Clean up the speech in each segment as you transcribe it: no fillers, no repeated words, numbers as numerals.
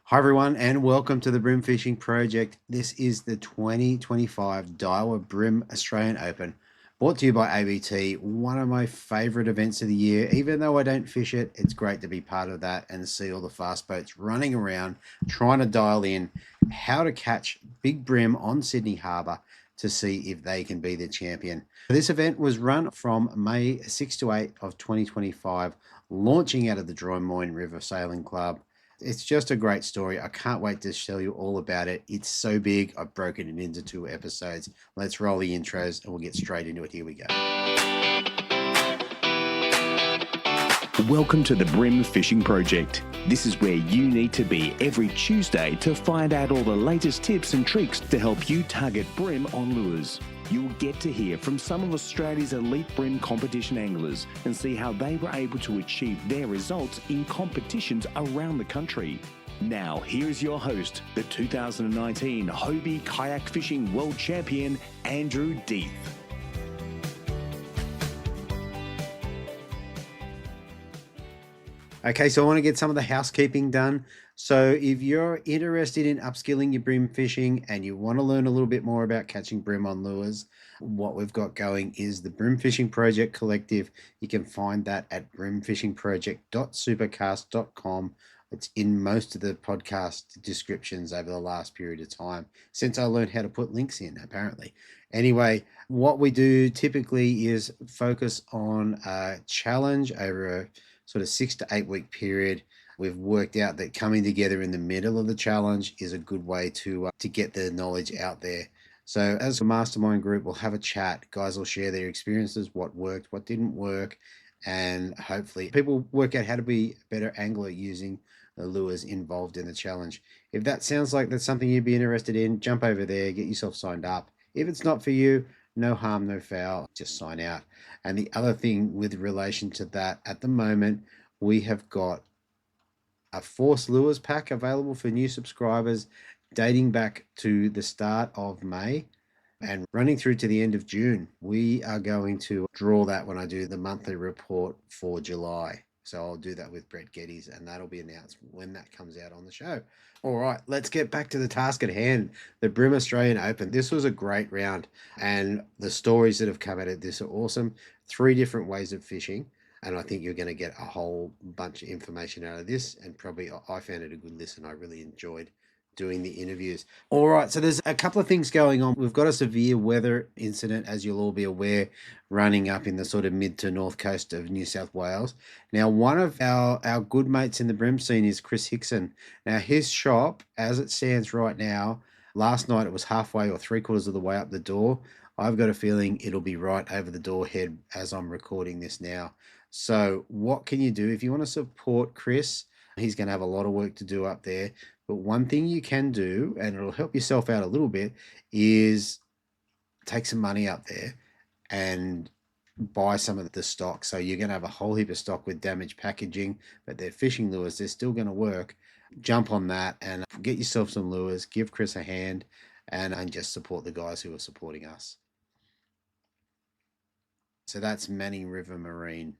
Hi everyone and welcome to the Bream Fishing Project. This is the 2025 Daiwa Bream Australian Open, brought to you by ABT, one of my favourite events of the year. Even though I don't fish it, it's great to be part of that and see all the fast boats running around trying to dial in how to catch big bream on Sydney Harbour to see if they can be the champion. This event was run from May 6 to 8 of 2025, launching out of the Drummoyne River Sailing Club. It's just a great story. I can't wait to tell you all about it. It's so big, I've broken it into 2 episodes. Let's roll the intros and we'll get straight into it. Here we go. Welcome to the Bream Fishing Project. This is where you need to be every Tuesday to find out all the latest tips and tricks to help you target bream on lures. You'll get to hear from some of Australia's elite bream competition anglers and see how they were able to achieve their results in competitions around the country. Now, here's your host, the 2019 Hobie Kayak Fishing World Champion, Andrew Deeth. Okay, so I want to get some of the housekeeping done. So if you're interested in upskilling your bream fishing and you want to learn a little bit more about catching bream on lures, what we've got going is the Bream Fishing Project Collective. You can find that at breamfishingproject.supercast.com. It's in most of the podcast descriptions over the last period of time since I learned how to put links in, apparently. Anyway, what we do typically is focus on a challenge over a sort of 6 to 8 week period. We've worked out that coming together in the middle of the challenge is a good way to get the knowledge out there. So as a mastermind group, we'll have a chat. Guys will share their experiences, what worked, what didn't work, and hopefully people work out how to be a better angler using the lures involved in the challenge. If that sounds like that's something you'd be interested in, jump over there, get yourself signed up. If it's not for you, no harm, no foul, just sign out. And the other thing with relation to that, at the moment, we have got a Force Lures pack available for new subscribers dating back to the start of May and running through to the end of June. We are going to draw that when I do the monthly report for July. So I'll do that with Brett Geddes and that'll be announced when that comes out on the show. All right, let's get back to the task at hand. The Bream Australian Open. This was a great round and the stories that have come out of this are awesome. 3 different ways of fishing. And I think you're going to get a whole bunch of information out of this. And probably I found it a good listen. I really enjoyed doing the interviews. All right, so there's a couple of things going on. We've got a severe weather incident, as you'll all be aware, running up in the sort of mid to north coast of New South Wales. Now, one of our good mates in the bream scene is Chris Hickson. Now, his shop, as it stands right now, last night it was halfway or 3/4 of the way up the door. I've got a feeling it'll be right over the door head as I'm recording this now. So what can you do if you want to support Chris? He's going to have a lot of work to do up there. But one thing you can do, and it'll help yourself out a little bit, is take some money up there and buy some of the stock. So you're going to have a whole heap of stock with damaged packaging, but they're fishing lures. They're still going to work. Jump on that and get yourself some lures. Give Chris a hand and just support the guys who are supporting us. So that's Manning River Marine.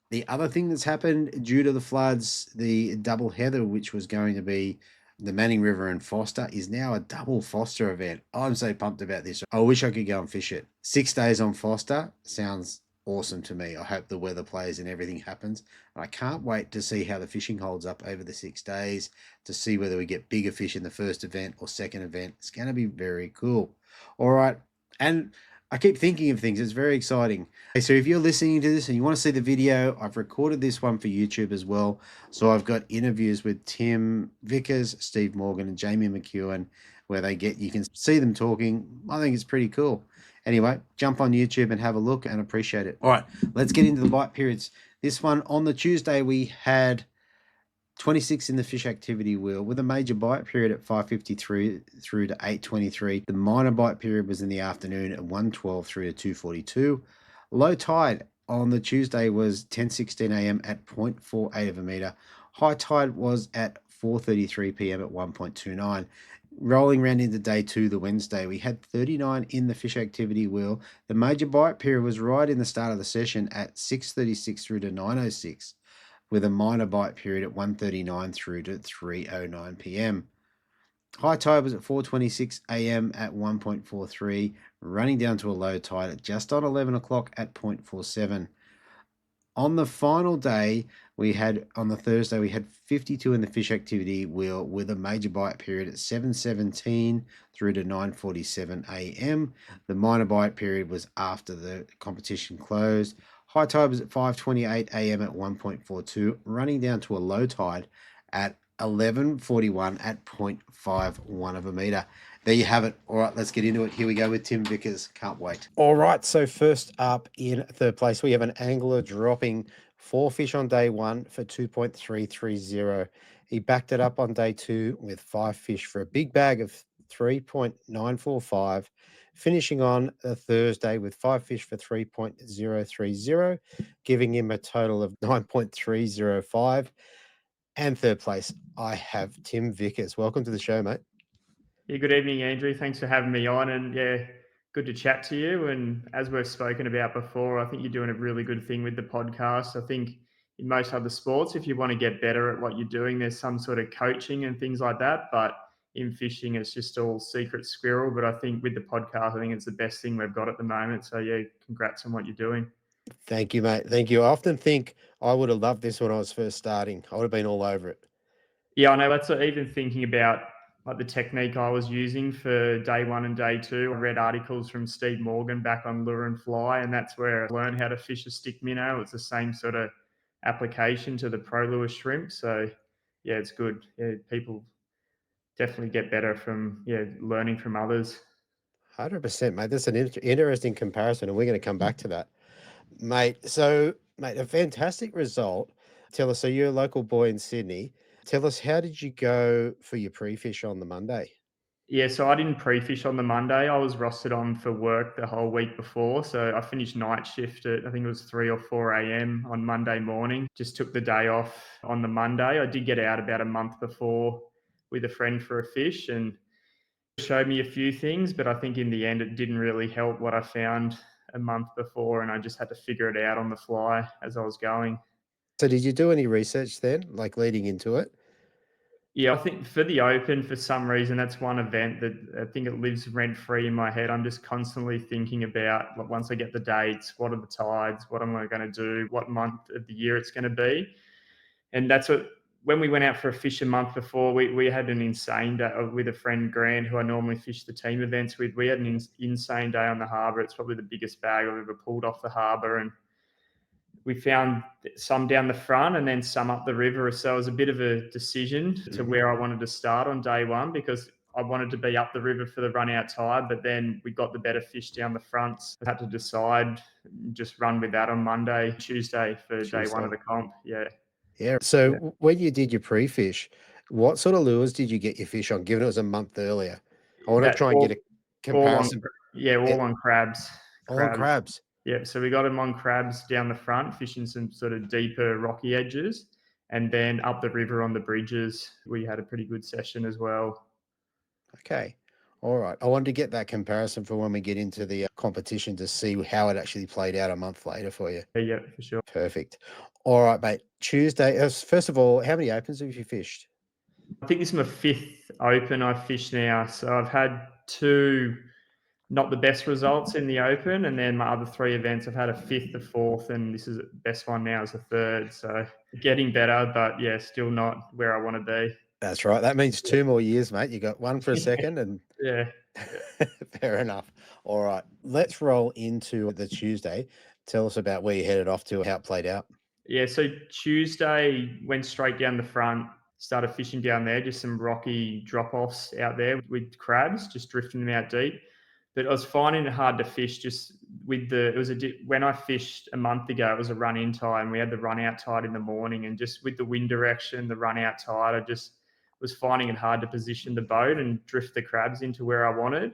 The other thing that's happened due to the floods, the double heather, which was going to be the Manning River and Foster, is now a double Foster event. I'm so pumped about this. I wish I could go and fish it. 6 days on Foster sounds awesome to me. I hope the weather plays and everything happens. I can't wait to see how the fishing holds up over the 6 days, to see whether we get bigger fish in the first event or second event. It's going to be very cool. All right. And I keep thinking of things. It's very exciting. Okay, so if you're listening to this and you want to see the video, I've recorded this one for YouTube as well. So I've got interviews with Tim Vickers, Steve Morgan, and Jamie McEwen, where you can see them talking. I think it's pretty cool. Anyway, jump on YouTube and have a look and appreciate it. All right, let's get into the bite periods. This one on the Tuesday, we had 26 in the fish activity wheel with a major bite period at 5:53 through to 8:23. The minor bite period was in the afternoon at 1:12 through to 2:42. Low tide on the Tuesday was 10:16 a.m. at 0.48 of a meter. High tide was at 4:33 p.m. at 1.29. Rolling round into day 2, the Wednesday, we had 39 in the fish activity wheel. The major bite period was right in the start of the session at 6:36 through to 9:06. with a minor bite period at 1:39 through to 3:09 p.m. High tide was at 4:26 a.m. at 1.43, running down to a low tide at just on 11 o'clock at 0.47. On the final day, on the Thursday, we had 52 in the fish activity wheel with a major bite period at 7:17 through to 9:47 a.m. The minor bite period was after the competition closed. High tide was at 5:28 a.m. at 1.42, running down to a low tide at 11:41 at 0.51 of a meter. There you have it. All right, let's get into it. Here we go with Tim Vickers. Can't wait. All right, so first up in third place, we have an angler dropping 4 fish on day 1 for 2.330. He backed it up on day 2 with 5 fish for a big bag of 3.945, finishing on a Thursday with 5 fish for 3.030, giving him a total of 9.305. And third place, I have Tim Vickers. Welcome to the show, mate. Yeah, good evening, Andrew. Thanks for having me on. And yeah, good to chat to you. And as we've spoken about before, I think you're doing a really good thing with the podcast. I think in most other sports, if you want to get better at what you're doing, there's some sort of coaching and things like that. But in fishing, it's just all secret squirrel. But I think with the podcast, I think it's the best thing we've got at the moment. So yeah, congrats on what you're doing. Thank you, mate. Thank you. I often think I would have loved this when I was first starting. I would have been all over it. Yeah, I know. That's even thinking about like the technique I was using for day 1 and day 2. I read articles from Steve Morgan back on Lure and Fly, and that's where I learned how to fish a stick minnow. It's the same sort of application to the pro lure shrimp. So yeah, it's good. Yeah, people definitely get better from learning from others. 100%, mate. That's an interesting comparison, and we're going to come back to that, mate. So, mate, a fantastic result. Tell us, so you're a local boy in Sydney. Tell us, how did you go for your pre-fish on the Monday? Yeah, so I didn't pre-fish on the Monday. I was rostered on for work the whole week before. So I finished night shift at, I think it was 3 or 4 a.m. on Monday morning. Just took the day off on the Monday. I did get out about a month before with a friend for a fish and showed me a few things, but I think in the end it didn't really help what I found a month before, and I just had to figure it out on the fly as I was going. So did you do any research then, like leading into it? Yeah, I think for the Open, for some reason, that's one event that I think it lives rent free in my head. I'm just constantly thinking about, like, once I get the dates, what are the tides, what am I going to do, what month of the year it's going to be. And that's what, when we went out for a fish a month before, we had an insane day with a friend, Grant, who I normally fish the team events with. We had an insane day on the harbour. It's probably the biggest bag I've ever pulled off the harbour. And we found some down the front and then some up the river. So it was a bit of a decision to where I wanted to start on day 1, because I wanted to be up the river for the run out tide, but then we got the better fish down the front. I had to decide, just run with that on Monday, Tuesday for day 1 of the comp. Yeah. Yeah. So when you did your pre-fish, what sort of lures did you get your fish on, given it was a month earlier? I want to try and get a all on, comparison. all on crabs. All on crabs. Yeah, so we got them on crabs down the front, fishing some sort of deeper rocky edges. And then up the river on the bridges, we had a pretty good session as well. Okay. All right. I wanted to get that comparison for when we get into the competition to see how it actually played out a month later for you. Yeah, for sure. Perfect. All right, mate. Tuesday. First of all, how many opens have you fished? I think this is my 5th Open I've fished now. So I've had 2 not the best results in the Open, and then my other 3 events I've had a 5th, a 4th, and this is the best one now is a 3rd. So getting better, but yeah, still not where I want to be. That's right. That means 2 more years, mate. You got 1 for a second, and yeah. Fair enough. All right, let's roll into the Tuesday. Tell us about where you headed off to, how it played out. Yeah, so Tuesday went straight down the front, started fishing down there, just some rocky drop-offs out there with crabs, just drifting them out deep. But I was finding it hard to fish just with when I fished a month ago, it was a run-in tide, and we had the run-out tide in the morning, and just with the wind direction, the run-out tide, I just was finding it hard to position the boat and drift the crabs into where I wanted.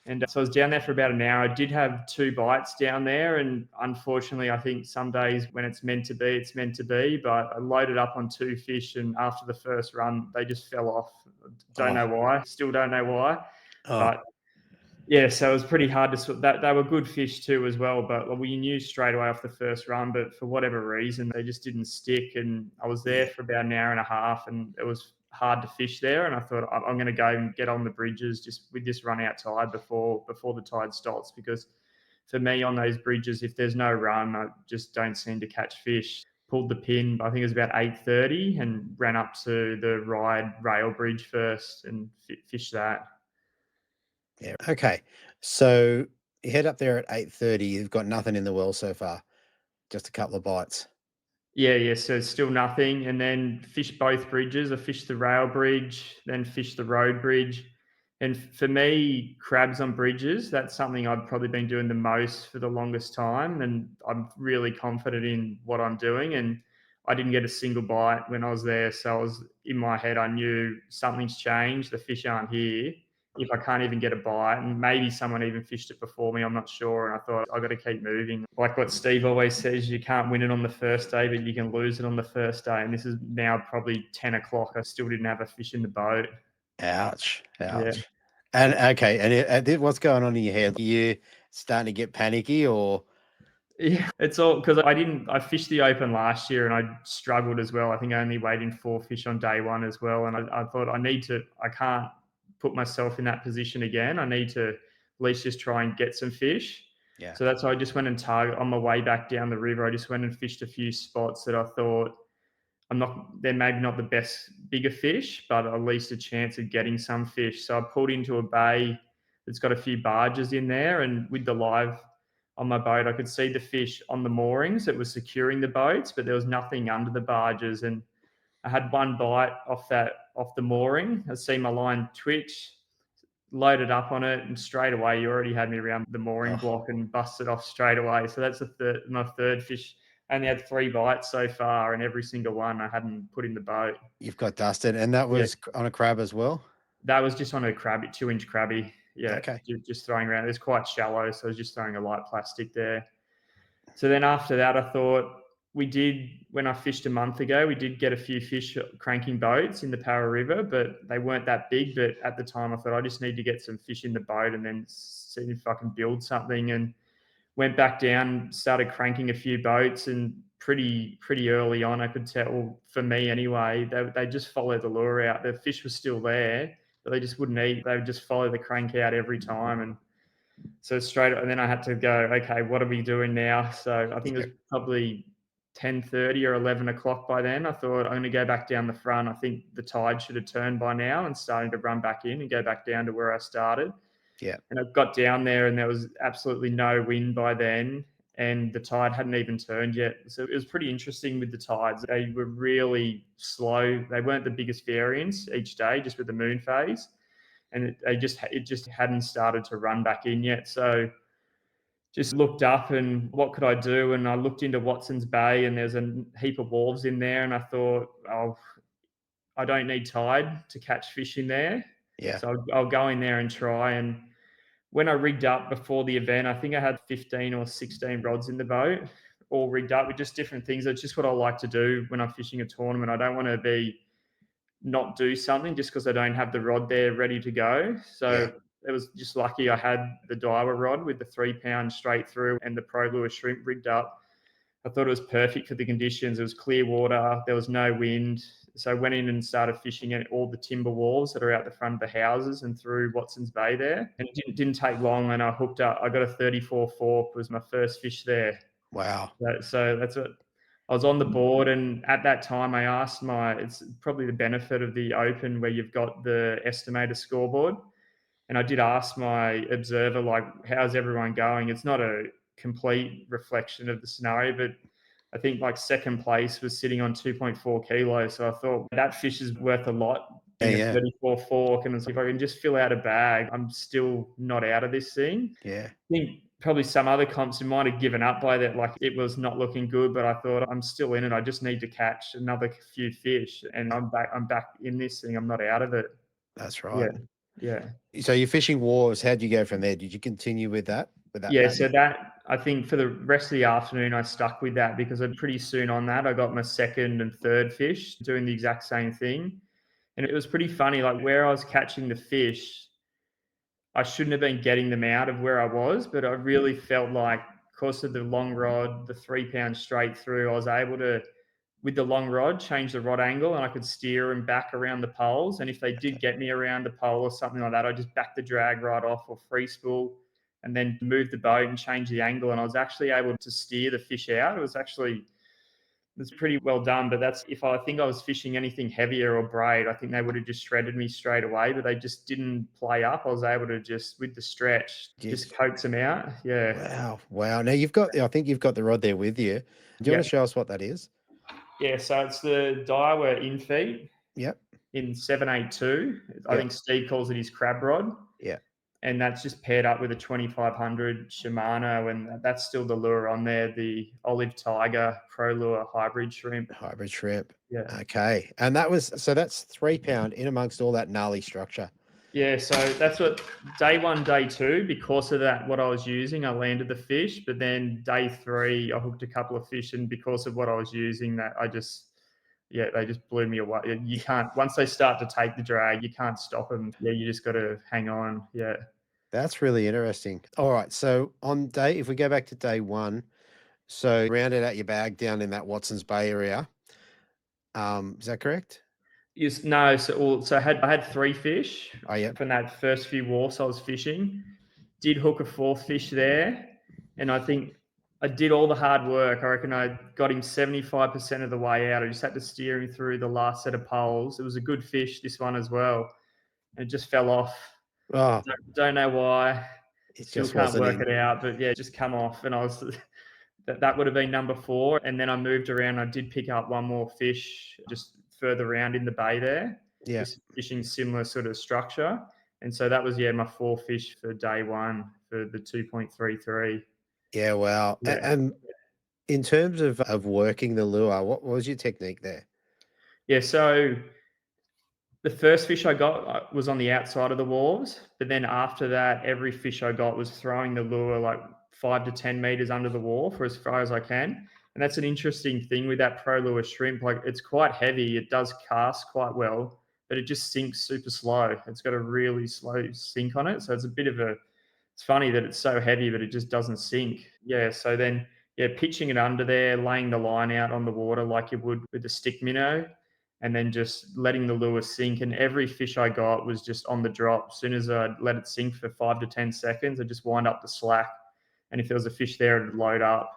And so I was down there for about an hour. I did have 2 bites down there. And unfortunately, I think some days when it's meant to be, it's meant to be. But I loaded up on 2 fish. And after the first run, they just fell off. Don't know why. Still don't know why. But Yeah, so it was pretty hard to that. They were good fish too as well, but like, we knew straight away off the first run. But for whatever reason, they just didn't stick. And I was there Yeah. for about an hour and a half, and it was hard to fish there. And I thought I'm going to go and get on the bridges just with this run out tide before the tide stops, because for me on those bridges, if there's no run, I just don't seem to catch fish. Pulled the pin, I think it was about 8:30, and ran up to the Ride rail bridge first and fished that. Yeah. Okay. So you head up there at 8:30. You've got nothing in the well so far. Just a couple of bites. Yeah. So still nothing. And then fished both bridges. I fished the rail bridge, then fished the road bridge. And for me, crabs on bridges, that's something I've probably been doing the most for the longest time. And I'm really confident in what I'm doing. And I didn't get a single bite when I was there. So I was in my head, I knew something's changed. The fish aren't here. If I can't even get a bite, and maybe someone even fished it before me, I'm not sure. And I thought, I've got to keep moving. Like what Steve always says, you can't win it on the first day, but you can lose it on the first day. And this is now probably 10 o'clock. I still didn't have a fish in the boat. Ouch. Yeah. Ouch. And okay. What's going on in your head? Are you starting to get panicky or? Yeah, it's all because I fished the Open last year and I struggled as well. I think I only weighed in 4 fish on day one as well. And I thought I can't put myself in that position again. I need to at least just try and get some fish. Yeah. So that's why I just went and target on my way back down the river. I just went and fished a few spots that I thought they're maybe not the best bigger fish, but at least a chance of getting some fish. So I pulled into a bay that's got a few barges in there, and with the live on my boat, I could see the fish on the moorings that was securing the boats, but there was nothing under the barges. And I had one bite off the mooring. I see my line twitch, loaded up on it, and straight away you already had me around the mooring Oh, block and busted off straight away. So that's my third fish. I only had 3 bites so far, and every single one I hadn't put in the boat. you've got dusted, and that Yeah, was on a crab as well. that was just on a crabby, 2-inch crabby. Yeah, Okay. just throwing around. It's quite shallow, so I was just throwing a light plastic there. So then after that, I thought when I fished a month ago, we did get a few fish cranking boats in the Para River, but they weren't that big. But at the time, I thought I just need to get some fish in the boat and then see if I can build something. And went back down, started cranking a few boats, and pretty early on, I could tell, for me anyway, they just followed the lure out. The fish was still there, but they just wouldn't eat. They would just follow the crank out every time. And so and then I had to go, okay, what are we doing now? So I think it Yeah. was probably 10:30 or 11 o'clock by then. I thought I'm going to go back down the front. I think the tide should have turned by now and starting to run back in and go back down to where I started. Yeah. And I got down there and there was absolutely no wind by then. And the tide hadn't even turned yet. So it was pretty interesting with the tides. They were really slow. They weren't the biggest variance each day, just with the moon phase. And it just hadn't started to run back in yet. So just looked up and what could I do? And I looked into Watson's Bay and there's a heap of wharves in there. And I thought, oh, I don't need tide to catch fish in there. Yeah. So I'll go in there and try. And when I rigged up before the event, I think I had 15 or 16 rods in the boat, all rigged up with just different things. It's just what I like to do when I'm fishing a tournament. I don't want to be not do something just because I don't have the rod there ready to go. Yeah. So it was just lucky I had the Daiwa rod with the 3 pound straight through and the Pro Lure shrimp rigged up. I thought it was perfect for the conditions. It was clear water, there was no wind. So I went in and started fishing at all the timber walls that are out the front of the houses and through Watson's Bay there. And it didn't take long and I hooked up. I got a 34 fork, was my first fish there. Wow. So that's what I was on the board. And at that time, I asked it's probably the benefit of the Open where you've got the estimator scoreboard. And I did ask my observer, like, how's everyone going? It's not a complete reflection of the scenario, but I think like second place was sitting on 2.4 kilos. So I thought that fish is worth a lot Yeah. in a Yeah. 34 fork. And if I can just fill out a bag, I'm still not out of this thing. Yeah. I think probably some other comps might have given up by that. Like it was not looking good, but I thought I'm still in it. I just need to catch another few fish and I'm back in this thing. I'm not out of it. That's Yeah. right. Yeah. So you're fishing wharves. How'd you go from there? Did you continue with that Yeah, so pattern? that I think for the rest of the afternoon, I stuck with that because pretty soon on that, I got my second and third fish doing the exact same thing. And it was pretty funny, like where I was catching the fish, I shouldn't have been getting them out of where I was, but I really felt like because of the long rod, the 3 pound straight through, I was able to, with the long rod, change the rod angle and I could steer them back around the poles. And if they did get me around the pole or something like that, I just back the drag right off or free spool and then move the boat and change the angle. And I was actually able to steer the fish out. It's pretty well done, but that's if I think I was fishing anything heavier or braid, I think they would have just shredded me straight away, but they just didn't play up. I was able to just, with the stretch, just coax them out. Yeah. Wow. Wow. Now I think you've got the rod there with you. Do you Yeah. want to show us what that is? Yeah. So it's the Daiwa infeed Yep. in 782. I Yep. think Steve calls it his crab rod. Yeah. And that's just paired up with a 2500 Shimano. And that's still the lure on there, the Olive Tiger Pro Lure hybrid shrimp. Hybrid shrimp. Yeah. Okay. And that's 3 pound in amongst all that gnarly structure. Yeah, so that's what day one, day two, because of that, what I was using, I landed the fish. But then day three, I hooked a couple of fish, and because of what I was using, they just blew me away. You can't, once they start to take the drag, you can't stop them. Yeah, you just got to hang on. Yeah. That's really interesting. All right. So if we go back to day one, so rounded out your bag down in that Watson's Bay area. Is that correct? Yes, no. So I had 3 fish Oh, yeah. from that first few wharfs I was fishing. Did hook a 4th fish there, and I think I did all the hard work. I reckon I got him 75% of the way out. I just had to steer him through the last set of poles. It was a good fish, this one as well, and it just fell off. Oh, Don't know why. it Still just can't wasn't work in. it out, but yeah, just come off, and I was that would have been number 4. And then I moved around. I did pick up one more fish just further around in the bay there, Yeah. just fishing similar sort of structure. And so that was, my 4 fish for day one for the 2.33. Yeah. Wow. Yeah. And in terms of working the lure, what was your technique there? Yeah. So the first fish I got was on the outside of the wharves, but then after that, every fish I got was throwing the lure like 5 to 10 meters under the wharf or as far as I can. And that's an interesting thing with that pro lure shrimp. Like it's quite heavy. It does cast quite well, but it just sinks super slow. It's got a really slow sink on it. So it's funny that it's so heavy, but it just doesn't sink. Yeah. So then, pitching it under there, laying the line out on the water like you would with a stick minnow, and then just letting the lure sink. And every fish I got was just on the drop. As soon as I let it sink for 5 to 10 seconds, I just wind up the slack. And if there was a fish there, it'd load up.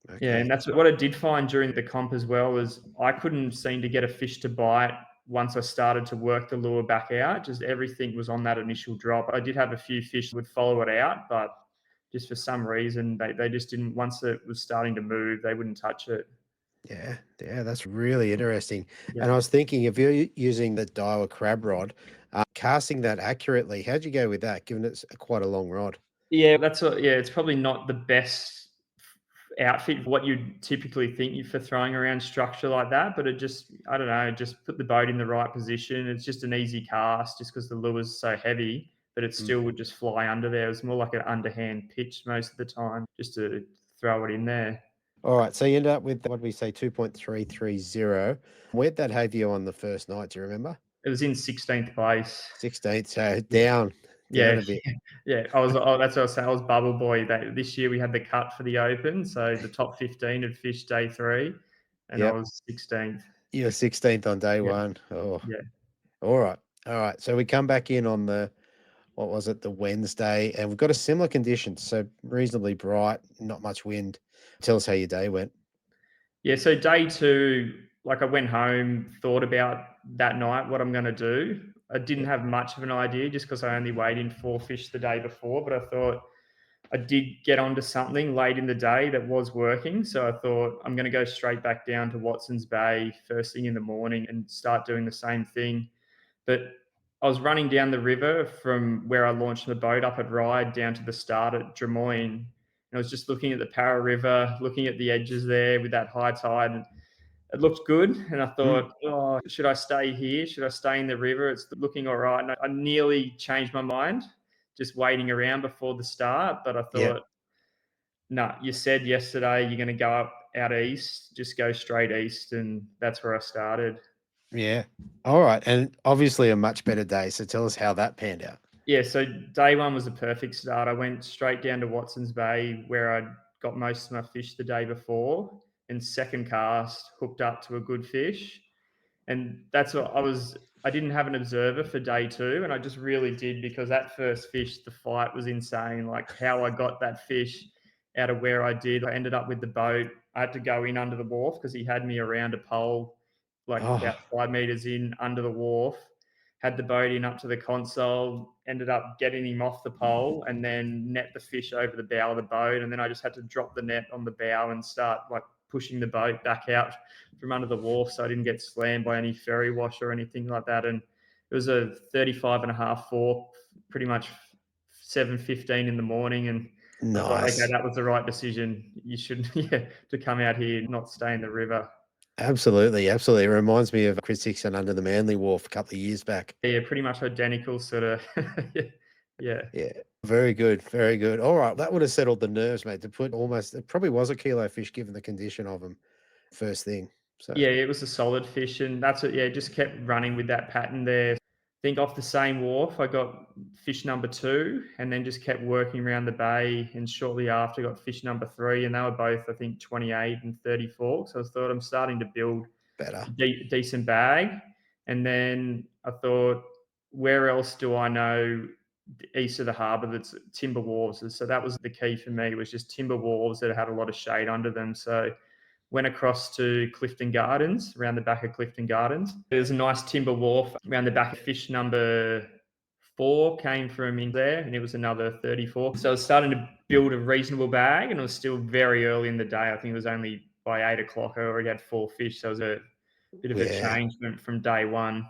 Okay. Yeah, and that's what I did find during the comp as well, is I couldn't seem to get a fish to bite once I started to work the lure back out. Just everything was on that initial drop. I did have a few fish that would follow it out, but just for some reason, they just didn't, once it was starting to move, they wouldn't touch it. Yeah. Yeah. That's really interesting. Yeah. And I was thinking, if you're using the Daiwa crab rod, casting that accurately, how'd you go with that, given it's quite a long rod? Yeah, it's probably not the best outfit for what you'd typically think for throwing around structure like that, but it just, I don't know, just put the boat in the right position. It's just an easy cast just because the lure's so heavy, but it still would just fly under there. It was more like an underhand pitch most of the time just to throw it in there. All right. So you ended up with, what did we say, 2.330. Where'd that have you on the first night? Do you remember? It was in 16th place. 16th. So down Yeah, a bit. yeah. That's what I was saying. I was bubble boy. This year we had the cut for the Open, so the top 15 had fished day 3, and I Yep. was 16th. You're 16th on day Yeah. one. Oh, Yeah. all right. All right. So we come back in on what was it, the Wednesday, and we've got a similar conditions. So reasonably bright, not much wind. Tell us how your day went. Yeah, so day 2, like I went home, thought about that night what I'm going to do. I didn't have much of an idea just because I only weighed in 4 fish the day before, but I thought I did get onto something late in the day that was working. So I thought I'm going to go straight back down to Watson's Bay first thing in the morning and start doing the same thing. But I was running down the river from where I launched the boat up at Ryde down to the start at Drummoyne. And I was just looking at the Para River, looking at the edges there with that high tide. And it looked good. And I thought, oh, should I stay here? Should I stay in the river? It's looking all right. And I nearly changed my mind, just waiting around before the start. But I thought, no, you said yesterday you're going to go up out east, just go straight east. And that's where I started. Yeah. All right. And obviously a much better day. So tell us how that panned out. Yeah, so day one was a perfect start. I went straight down to Watson's Bay where I'd got most of my fish the day before, and second cast hooked up to a good fish. And that's what I didn't have an observer for day two, and I just really did, because that first fish, the fight was insane. Like how I got that fish out of where I did. I ended up with the boat. I had to go in under the wharf because he had me around a pole, like Oh, about 5 meters in under the wharf. Had the boat in up to the console, ended up getting him off the pole, and then net the fish over the bow of the boat. And then I just had to drop the net on the bow and start like pushing the boat back out from under the wharf so I didn't get slammed by any ferry wash or anything like that. And it was a 35 and a half fork, pretty much 7:15 in the morning. And I thought, okay, nice. that was the right decision. You should, yeah, to come out here, not stay in the river. Absolutely, absolutely. It reminds me of Chris Dixon under the Manly Wharf a couple of years back. Yeah, pretty much identical sort of. Yeah. Yeah, very good, very good. All right, that would have settled the nerves, mate. To put almost, it probably was a kilo fish given the condition of them first thing. So Yeah, it was a solid fish, and that's what. Yeah, just kept running with that pattern there. I think off the same wharf, I got fish number two, and then just kept working around the bay. And shortly after, got fish number three, and they were both, I think, 28 and 34. So I thought I'm starting to build better. a decent bag. And then I thought, where else do I know east of the harbour that's timber wharves? So that was the key for me, was just timber wharves that had a lot of shade under them. So went across to Clifton Gardens, around the back of Clifton Gardens. There's a nice timber wharf around the back. Fish number four came from in there, and it was another 34. So I was starting to build a reasonable bag, and it was still very early in the day. I think it was only by 8 o'clock. I already had four fish. So it was a bit of a Yeah, change from day one.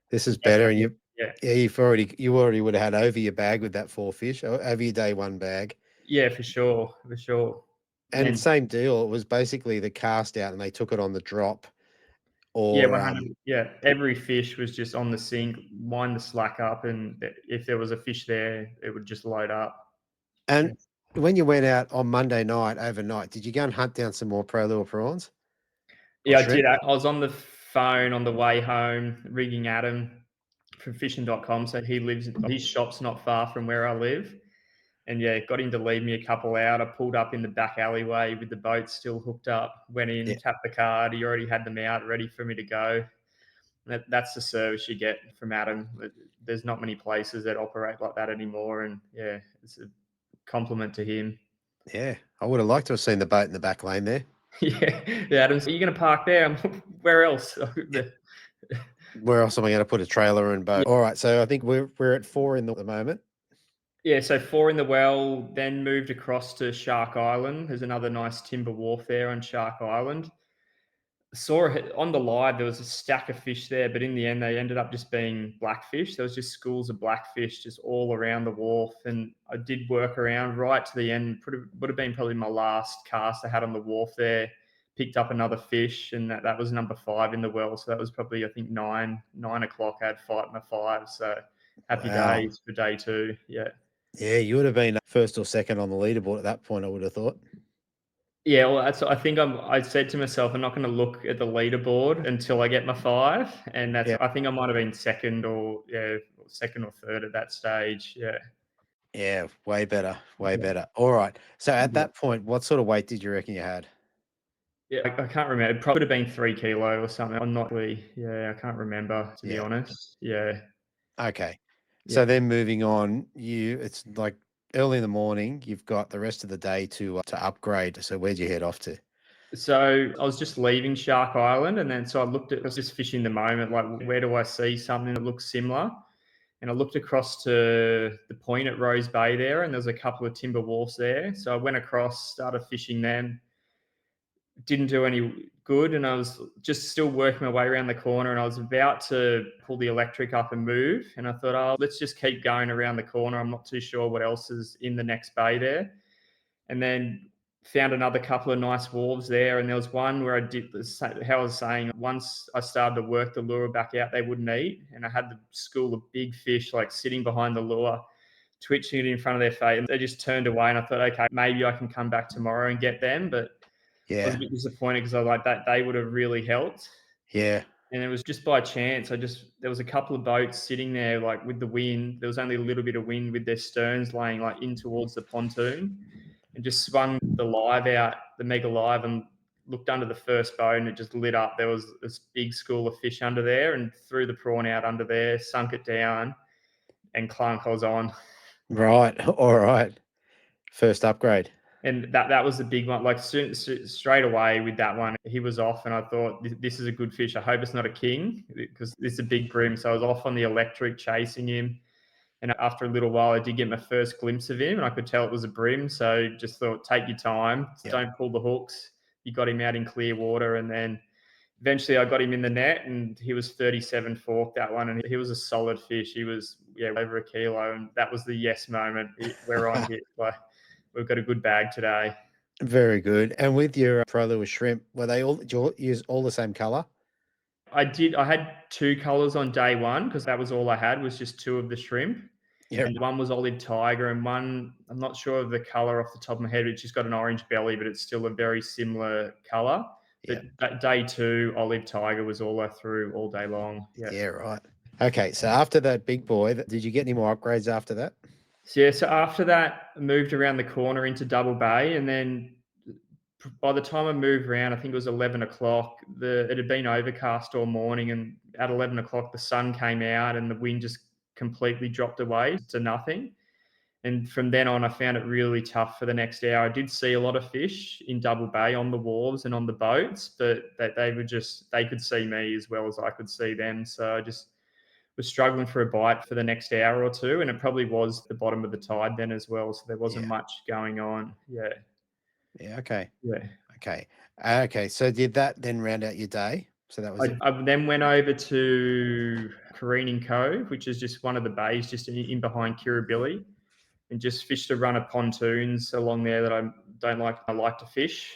this is better, and Definitely. Yeah. yeah, you already would have had over your bag with that four fish, over your day one bag. Yeah, for sure. For sure. And And same deal. It was basically the cast out, and they took it on the drop, yeah, or 100. Yeah, every fish was just on the sink, wind the slack up, and if there was a fish there, it would just load up. and when you went out on Monday night overnight, did you go and hunt down some more pro lure prawns or Yeah, I shrimp? did. I was on the phone on the way home, rigging Adam from fishing.com. So his shop's not far from where I live. And yeah, got him to leave me a couple out. I pulled up in the back alleyway with the boat still hooked up, went in, Yeah, tapped the card. He already had them out ready for me to go. That's the service you get from Adam. There's not many places that operate like that anymore. And yeah, it's a compliment to him. yeah. I would have liked to have seen the boat in the back lane there. Yeah, yeah. Adam's, are you going to park there? Where else? Yeah. Where else am I going to put a trailer and boat? All right, so I think we're at four in the moment. Yeah, so four in the well, then moved across to Shark Island. There's another nice timber wharf there on Shark Island. Saw it on the live, there was a stack of fish there, but in the end, they ended up just being blackfish. There was just schools of blackfish just all around the wharf. And I did work around right to the end. Would have been probably my last cast I had on the wharf there. Picked up another fish, and that was number five in the well. So that was probably, I think, 9 o'clock. I had fight my five. So happy Wow. days for day two. Yeah. Yeah, you would have been first or second on the leaderboard at that point, I would have thought. Yeah, well, I think I said to myself, I'm not going to look at the leaderboard until I get my five, and Yeah. I think I might have been second or second or third at that stage. Yeah. Yeah, way better, way Yeah. better. All right. So at Yeah. that point, what sort of weight did you reckon you had? Yeah, I can't remember. It probably would have been 3 kilo or something. I'm not really. Yeah, I can't remember, to be Yeah. honest. Yeah. Okay. Yeah. So then moving on, it's like early in the morning, you've got the rest of the day to upgrade. So where'd you head off to? So I was just leaving Shark Island, and then so I was just fishing the moment, like where do I see something that looks similar? And I looked across to the point at Rose Bay there, and there's a couple of timber wharfs there. So I went across, started fishing them. Didn't do any good, and I was just still working my way around the corner, and I was about to pull the electric up and move. And I thought, oh, let's just keep going around the corner. I'm not too sure what else is in the next bay there. And then found another couple of nice wharves there. And there was one where I did how I was saying, once I started to work the lure back out, they wouldn't eat. And I had the school of big fish like sitting behind the lure, twitching it in front of their face. And they just turned away. And I thought, okay, maybe I can come back tomorrow and get them. But I was a Yeah. bit disappointed because I was like, that they would have really helped. Yeah. And it was just by chance. There was a couple of boats sitting there, like with the wind. There was only a little bit of wind with their sterns laying like in towards the pontoon, and just swung the live out, the mega live, and looked under the first boat, and it just lit up. There was this big school of fish under there, and threw the prawn out under there, sunk it down, and clunk, I was on. Right. All right. First upgrade. And that was the big one. Like straight away with that one, he was off, and I thought this is a good fish. I hope it's not a king because this is a big bream. So I was off on the electric chasing him, and after a little while, I did get my first glimpse of him, and I could tell it was a bream. So just thought, take your time, Yep. don't pull the hooks. You got him out in clear water, and then eventually I got him in the net, and he was 37 fork that one, and he was a solid fish. He was over a kilo, and that was the yes moment. We're on hit. Like, we've got a good bag today. Very good. And with your pro lure shrimp, were they all, did you use all the same color? I did. I had two colors on day one because that was all I had, was just two of the shrimp. Yeah. And one was olive tiger, and one, I'm not sure of the color off the top of my head. It's just got an orange belly, but it's still a very similar color. But that day two, olive tiger was all I threw all day long. Yeah. Yeah, right. Okay, so after that big boy, did you get any more upgrades after that? So after that, I moved around the corner into Double Bay, and then by the time I moved around, I think it was 11 o'clock. It had been overcast all morning, and at 11 o'clock, the sun came out, and the wind just completely dropped away to nothing. And from then on, I found it really tough for the next hour. I did see a lot of fish in Double Bay on the wharves and on the boats, but they could see me as well as I could see them. So I just was struggling for a bite for the next hour or two, and it probably was the bottom of the tide then as well. So there wasn't much going on. Yeah. Yeah. Okay. Yeah. Okay. Okay. So did that then round out your day? So that was it. I then went over to Careening Cove, which is just one of the bays just in behind Kirribilli, and just fished a run of pontoons along there that I like to fish.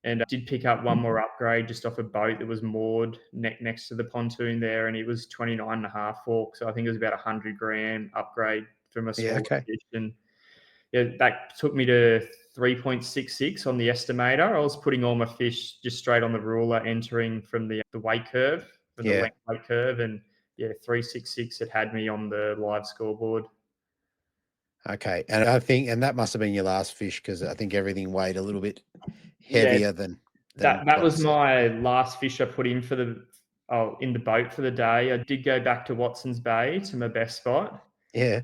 And I did pick up one more upgrade just off a boat that was moored next to the pontoon there, and it was 29.5 fork. So I think it was about 100 gram upgrade from a smaller fish. And that took me to 3.66 on the estimator. I was putting all my fish just straight on the ruler, entering from the weight curve, from the length weight curve, and 366 it had me on the live scoreboard. Okay, and I think, and that must have been your last fish because I think everything weighed a little bit heavier than that was my last fish I put in in the boat for the day. I did go back to Watson's Bay to my best spot. Yeah.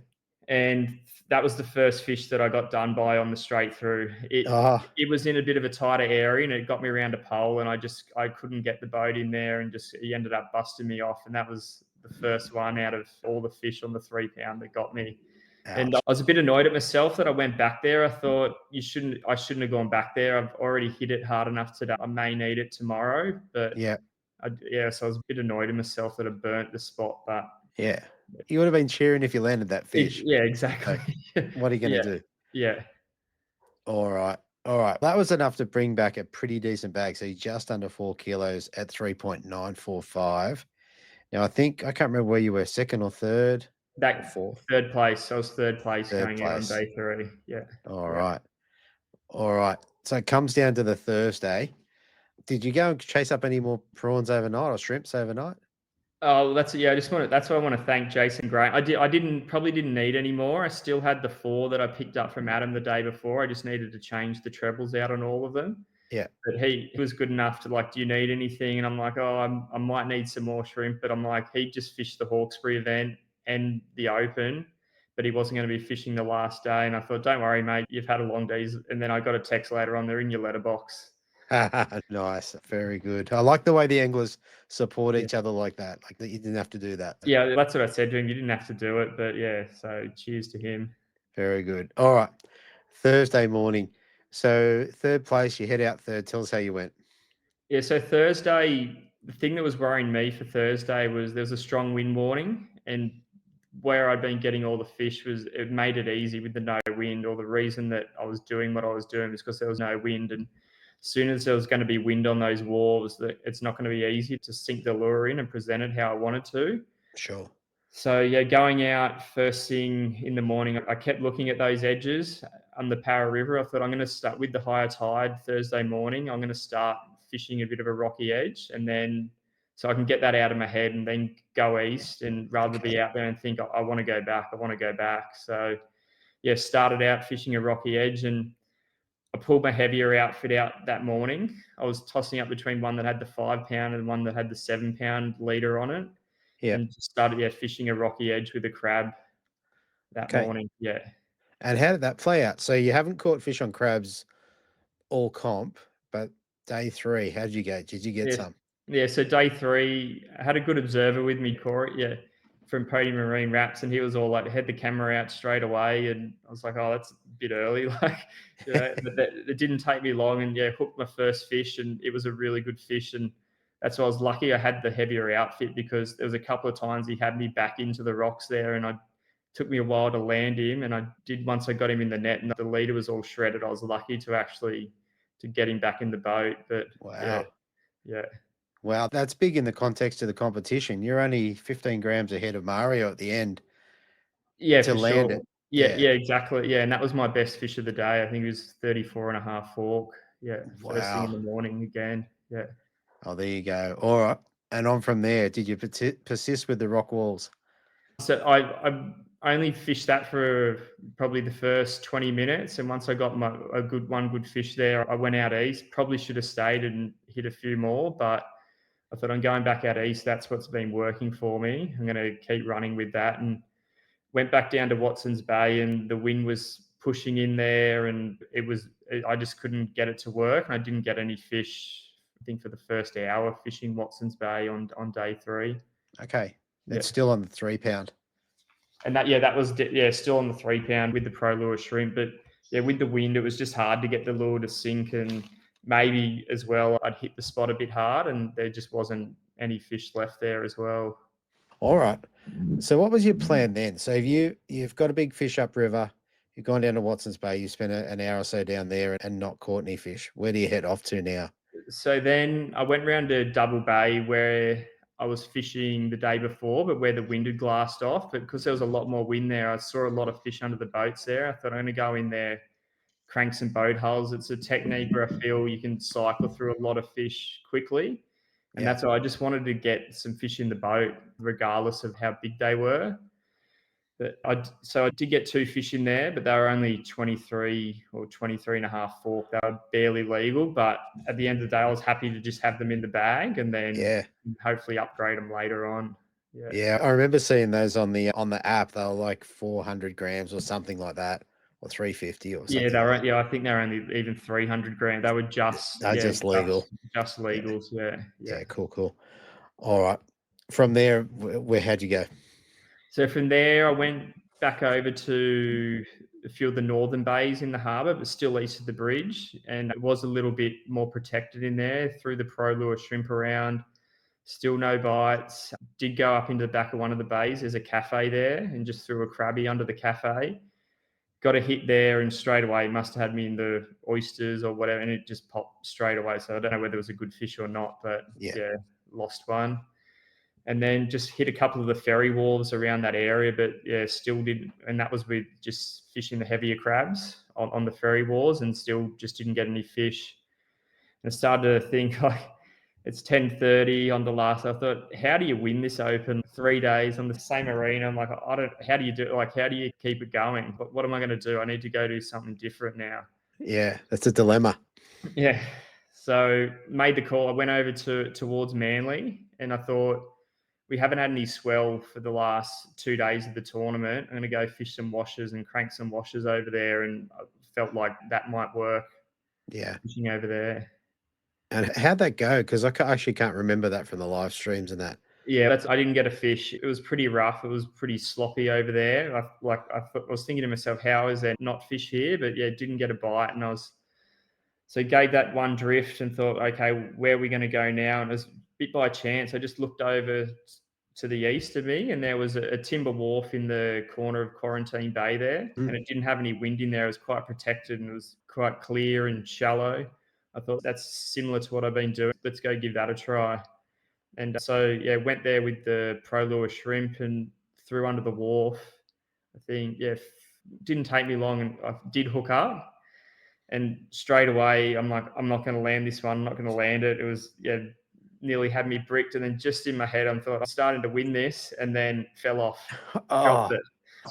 And that was the first fish that I got done by on the straight through. It was in a bit of a tighter area, and it got me around a pole, and I couldn't get the boat in there, and he ended up busting me off. And that was the first one out of all the fish on the 3 pound that got me. Ouch. And I was a bit annoyed at myself that I went back there. I thought I shouldn't have gone back there. I've already hit it hard enough today. I may need it tomorrow, but so I was a bit annoyed at myself that I burnt the spot. But you would have been cheering if you landed that fish. Yeah, exactly. So what are you going to do? Yeah. All right. That was enough to bring back a pretty decent bag. So you're just under 4 kilos at 3.945. Now, I can't remember where you were, second or third? Fourth? Third place. I was third place going out on day 3. Yeah. All right. So it comes down to the Thursday. Did you go and chase up any more prawns overnight or shrimps overnight? Oh, that's why I want to thank Jason Grant. I probably didn't need any more. I still had the 4 that I picked up from Adam the day before. I just needed to change the trebles out on all of them. Yeah. But he was good enough to do you need anything? And I'm like, I might need some more shrimp. But I'm like, he just fished the Hawkesbury event and the Open, but he wasn't going to be fishing the last day. And I thought, don't worry, mate, you've had a long day. And then I got a text later on, they're in your letterbox. Nice. Very good. I like the way the anglers support each other like that. Like that you didn't have to do that. Yeah, that's what I said to him. You didn't have to do it, but so cheers to him. Very good. All right. Thursday morning. So third place, you head out third. Tell us how you went. Yeah, so Thursday, the thing that was worrying me for Thursday was there was a strong wind warning, and where I'd been getting all the fish it made it easy with the no wind, or the reason that I was doing what I was doing was because there was no wind. And as soon as there was going to be wind on those wharves, that it's not going to be easy to sink the lure in and present it how I wanted to. Sure. So going out first thing in the morning, I kept looking at those edges on the Para River. I thought I'm going to start with the higher tide Thursday morning. I'm going to start fishing a bit of a rocky edge, and then so I can get that out of my head and then go east, and rather Okay. be out there and think, I want to go back, I want to go back. So yeah, started out fishing a rocky edge, and I pulled my heavier outfit out that morning. I was tossing up between one that had the 5 pound and one that had the 7 pound leader on it, Yeah. and just started, yeah, fishing a rocky edge with a crab that Okay. morning. Yeah. And how did that play out? So you haven't caught fish on crabs all comp, but day 3, how did you go? Did you get Yeah. some? Yeah. So day 3, I had a good observer with me, Corey. Yeah. From Pody Marine Wraps, and he was all like, had the camera out straight away, and I was like, "Oh, that's a bit early," like, but it didn't take me long, and yeah, hooked my first fish, and it was a really good fish, and that's why I was lucky. I had the heavier outfit, because there was a couple of times he had me back into the rocks there, and I took me a while to land him, and I did once I got him in the net, and the leader was all shredded. I was lucky to actually to get him back in the boat, but yeah, Wow. yeah. Wow, that's big in the context of the competition. You're only 15 grams ahead of Mario at the end Yeah, to for land sure. it. Yeah, Yeah. yeah, exactly. Yeah, and that was my best fish of the day. I think it was 34 and a half fork. Yeah, first thing in Wow. the morning again. Yeah. Oh, there you go. All right. And on from there, did you persist with the rock walls? So I only fished that for probably the first 20 minutes, and once I got a good fish there, I went out east. Probably should have stayed and hit a few more, but I thought, I'm going back out east. That's what's been working for me. I'm going to keep running with that, and went back down to Watson's Bay, and the wind was pushing in there, and I just couldn't get it to work, and I didn't get any fish. I think for the first hour fishing Watson's Bay on day 3. Okay. Yeah. It's still on the 3 pound. And that was still on the 3 pound with the pro lure shrimp, but yeah, with the wind it was just hard to get the lure to sink, and maybe as well I'd hit the spot a bit hard, and there just wasn't any fish left there as well. All right. So what was your plan then? So you've got a big fish upriver, you've gone down to Watson's Bay, you spent an hour or so down there and not caught any fish. Where do you head off to now? So then I went round to Double Bay, where I was fishing the day before, but where the wind had glassed off. But because there was a lot more wind there, I saw a lot of fish under the boats there. I thought, I'm going to go in there, crank some boat hulls. It's a technique where I feel you can cycle through a lot of fish quickly. And Yeah. that's why I just wanted to get some fish in the boat, regardless of how big they were. But I did get 2 fish in there, but they were only 23 or 23 and a half fork. They were barely legal. But at the end of the day, I was happy to just have them in the bag, and then Yeah. hopefully upgrade them later on. Yeah. Yeah. I remember seeing those on the app. They were like 400 grams or something like that, or 350 or Yeah, something like that. I think they're only even 300 grams. They were They're just legal. just Yeah. legals. Yeah. Yeah. Yeah. Cool. Cool. All right. From there, where how'd you go? So from there, I went back over to a few of the northern bays in the harbour, but still east of the bridge. And it was a little bit more protected in there. Threw the pro lure shrimp around, still no bites. Did go up into the back of one of the bays. There's a cafe there, and just threw a crabby under the cafe. Got a hit there, and straight away must have had me in the oysters or whatever, and it just popped straight away. So I don't know whether it was a good fish or not, but Yeah. yeah, lost one. And then just hit a couple of the ferry wharves around that area, but yeah, still didn't. And that was with just fishing the heavier crabs on the ferry wharves, and still just didn't get any fish. And I started to think, like, it's 10:30 on the last. I thought, how do you win this Open 3 days on the same arena? I'm like, I don't. How do you do? Like, how do you keep it going? What am I going to do? I need to go do something different now. Yeah. That's a dilemma. Yeah. So made the call. I went over towards Manly, and I thought, we haven't had any swell for the last 2 days of the tournament. I'm going to go fish some washers and crank some washers over there, and I felt like that might work Yeah. fishing over there. And how'd that go? Because actually can't remember that from the live streams and that. Yeah, I didn't get a fish. It was pretty rough. It was pretty sloppy over there. I was thinking to myself, how is there not fish here? But yeah, didn't get a bite, and so gave that one drift and thought, okay, where are we going to go now? And it was a bit by chance. I just looked over to the east of me, and there was a timber wharf in the corner of Quarantine Bay there, Mm. and it didn't have any wind in there. It was quite protected, and it was quite clear and shallow. I thought, that's similar to what I've been doing. Let's go give that a try. And so, yeah, went there with the pro lure shrimp and threw under the wharf. I think, yeah, didn't take me long, and I did hook up. And straight away, I'm like, I'm not going to land this one. I'm not going to land it. It was, yeah, nearly had me bricked. And then just in my head, I thought I'm starting to win this, and then fell off, dropped Oh, it.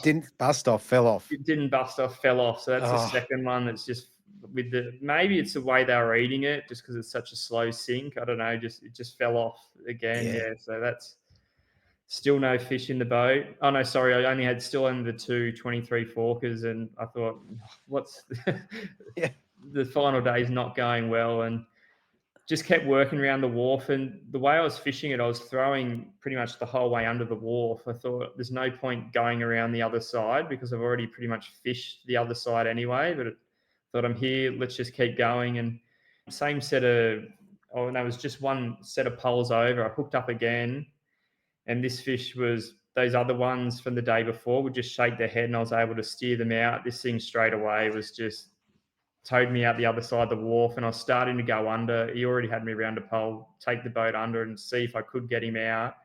didn't bust off, fell off. It didn't bust off, fell off. So that's the Oh, second one that's just with maybe it's the way they were eating it, just because it's such a slow sink. I don't know, it just fell off again. yeah. Yeah. So that's still no fish in the boat. Oh no, sorry, I only had still only the two 23 forkers, and I thought, what's Yeah. the final day's not going well, and just kept working around the wharf. And the way I was fishing it, I was throwing pretty much the whole way under the wharf. I thought there's no point going around the other side because I've already pretty much fished the other side anyway. But I thought, I'm here, let's just keep going. And same set of, oh, no, it was just one set of poles over. I hooked up again, and this fish was those other ones from the day before would just shake their head, and I was able to steer them out. This thing straight away was just towed me out the other side of the wharf, and I was starting to go under. He already had me around a pole, take the boat under and see if I could get him out.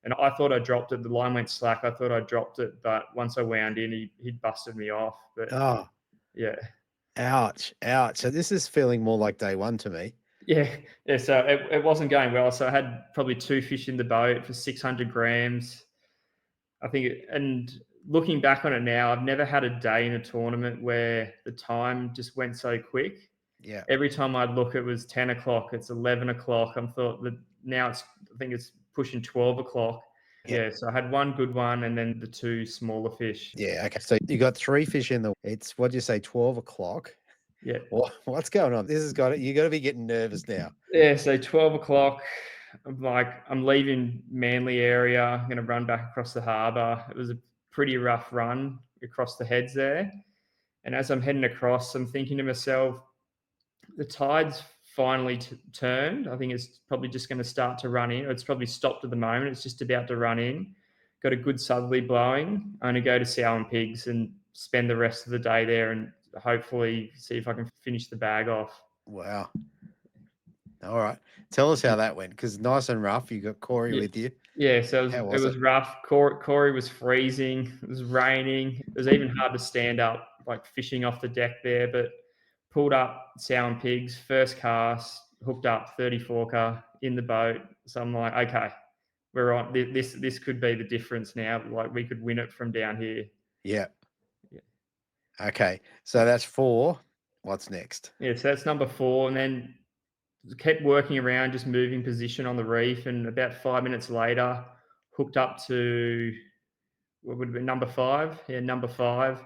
And I thought I dropped it. The line went slack. I thought I dropped it, but once I wound in, he'd busted me off. But Oh, yeah, ouch, ouch. So this is feeling more like day one to me. yeah, yeah. So it wasn't going well. So I had probably two fish in the boat for 600 grams. I think, and looking back on it now, I've never had a day in a tournament where the time just went so quick. Yeah. Every time I'd look, it was 10 o'clock, it's 11 o'clock. I'm thought that now I think it's pushing 12 o'clock. Yeah. Yeah. So I had one good one and then the two smaller fish. Yeah. Okay. So you got three fish in the, it's, what'd you say, 12 o'clock? Yeah. What's going on? This has got it. You got to be getting nervous now. Yeah. So 12 o'clock, I'm leaving Manly area. I'm going to run back across the harbour. It was a pretty rough run across the heads there. And as I'm heading across, I'm thinking to myself, the tide's finally turned. I think it's probably just going to start to run in. It's probably stopped at the moment. It's just about to run in. Got a good southerly blowing. I'm going to go to Sow and Pigs and spend the rest of the day there and hopefully see if I can finish the bag off. Wow. All right. Tell us how that went, because nice and rough. You got Corey with you. Yeah, so How it was was it? rough. Corey was freezing. It was raining. It was even hard to stand up, like fishing off the deck there. But pulled up Sow and Pigs, first cast, hooked up 34-car in the boat. So I'm like, okay, we're on. This could be the difference now. Like we could win it from down here. Yeah. Yeah. Okay. So that's four. What's next? Yeah, so that's number 4, and then kept working around, just moving position on the reef. And about 5 minutes later, hooked up to what would have been number 5. Yeah, number 5.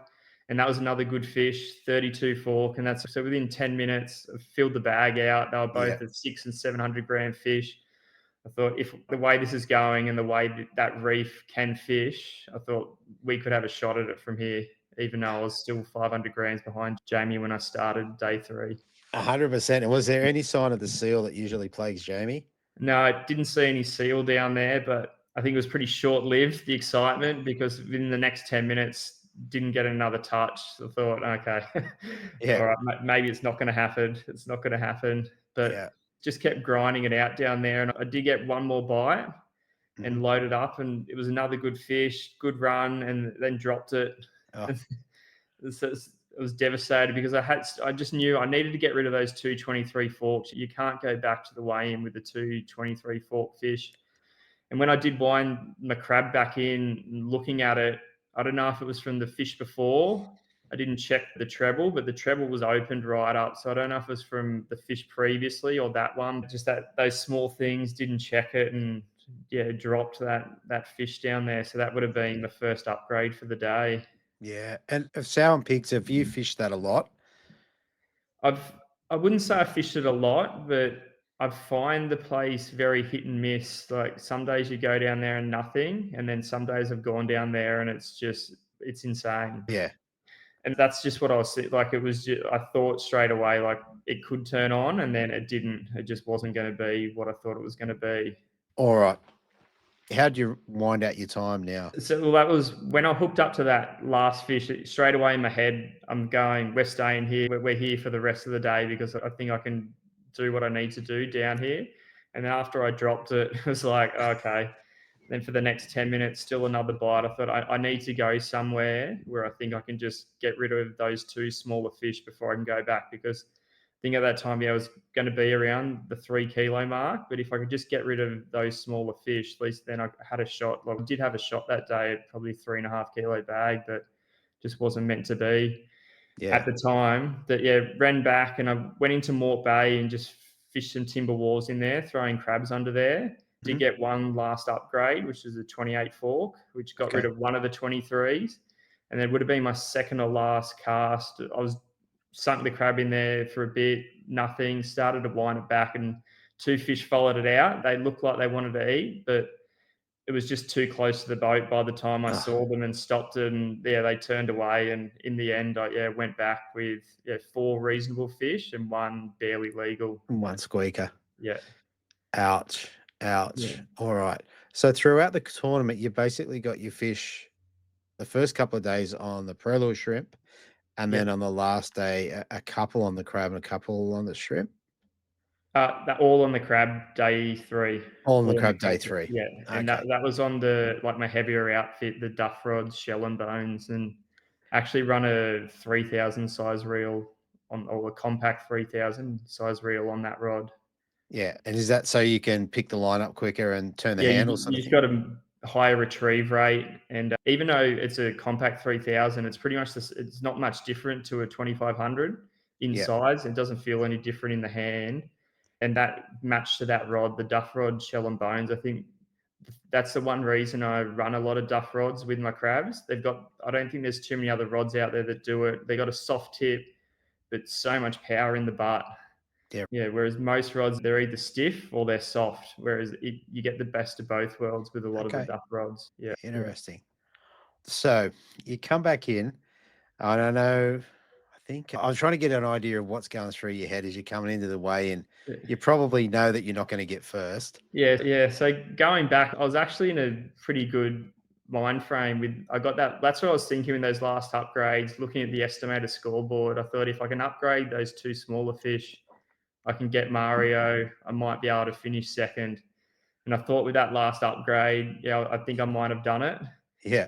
And that was another good fish, 32 fork. And that's so within 10 minutes, I filled the bag out. They were Yeah. both at 600 and 700 gram fish. I thought if the way this is going and the way that reef can fish, I thought we could have a shot at it from here, even though I was still 500 grams behind Jamie when I started day 3. 100%. And was there any sign of the seal that usually plagues Jamie? No, I didn't see any seal down there, but I think it was pretty short-lived, the excitement, because within the next 10 minutes, didn't get another touch. So I thought, okay, Yeah. all right, maybe it's not going to happen. It's not going to happen. But Yeah. just kept grinding it out down there. And I did get one more bite and Mhm. loaded up, and it was another good fish, good run, and then dropped it. Oh, I was devastated because I just knew I needed to get rid of those two 23 forks. You can't go back to the weigh-in with the two 23 fork fish. And when I did wind my crab back in, looking at it, I don't know if it was from the fish before. I didn't check the treble, but the treble was opened right up. So I don't know if it was from the fish previously or that one. Just that those small things, didn't check it, and yeah, dropped that fish down there. So that would have been the first upgrade for the day. yeah. And of Sow and Pigs, have you fished that a lot? I wouldn't say I fished it a lot, but I find the place very hit and miss. Like some days you go down there and nothing, and then some days I've gone down there and it's insane. Yeah. And that's just what I was like. It was I thought straight away like it could turn on, and then it didn't. It just wasn't going to be what I thought it was going to be. All right. How'd you wind out your time now? So well, that was when I hooked up to that last fish. Straight away in my head, I'm going, we're staying here. We're here for the rest of the day because I think I can do what I need to do down here. And then after I dropped it, it was like, okay. Then for the next 10 minutes, still another bite. I thought I need to go somewhere where I think I can just get rid of those two smaller fish before I can go back, because think at that time, I was going to be around the 3 kilo mark. But if I could just get rid of those smaller fish, at least then I had a shot. Like, I did have a shot that day at probably 3.5 kilo bag, but just wasn't meant to be at Yeah. the time. That ran back and I went into Mort Bay and just fished some timber walls in there, throwing crabs under there. Did Mhm. get one last upgrade, which is a 28 fork, which got rid Okay. of one of the 23s. And then would have been my second or last cast. I was sunk the crab in there for a bit, nothing, started to wind it back, and two fish followed it out. They looked like they wanted to eat, but it was just too close to the boat by the time I Oh, saw them and stopped it. And they turned away. And in the end, I went back with 4 reasonable fish and 1 barely legal. one squeaker. Yeah. Ouch. Yeah. Ouch. All right. So throughout the tournament, you basically got your fish the first couple of days on the Prelure shrimp, and Yeah. then on the last day, a couple on the crab and a couple on the shrimp. All on the crab day 3. All on the All on the crab crab, day 3. yeah. And that Okay. that was on the like my heavier outfit, the duff rods, shell and bones, and actually run a 3,000 size reel on, or a compact 3,000 size reel on that rod. Yeah. And is that so you can pick the line up quicker and turn the Yeah, handle sort you of just thing? got a higher retrieve rate, and even though it's a compact 3,000, it's pretty much this. It's not much different to a 2,500 in Yeah. size. It doesn't feel any different in the hand, and that match to that rod, the duff rod, shell and bones. I think that's the one reason I run a lot of duff rods with my crabs. They've got. I don't think there's too many other rods out there that do it. They got a soft tip, but so much power in the butt. Yeah. Yeah, whereas most rods, they're either stiff or they're soft, whereas you get the best of both worlds with a lot of the Okay. duck rods. Yeah, yeah. Interesting. So you come back in. I don't know. I think I was trying to get an idea of what's going through your head as you're coming into the weigh in. Yeah, You probably know that you're not going to get first. yeah. So going back, I was actually in a pretty good mind frame with I got that. That's what I was thinking in those last upgrades, looking at the estimated scoreboard. I thought if I can upgrade those 2 smaller fish, I can get Mario. I might be able to finish second. And I thought with that last upgrade, I think I might have done it. Yeah.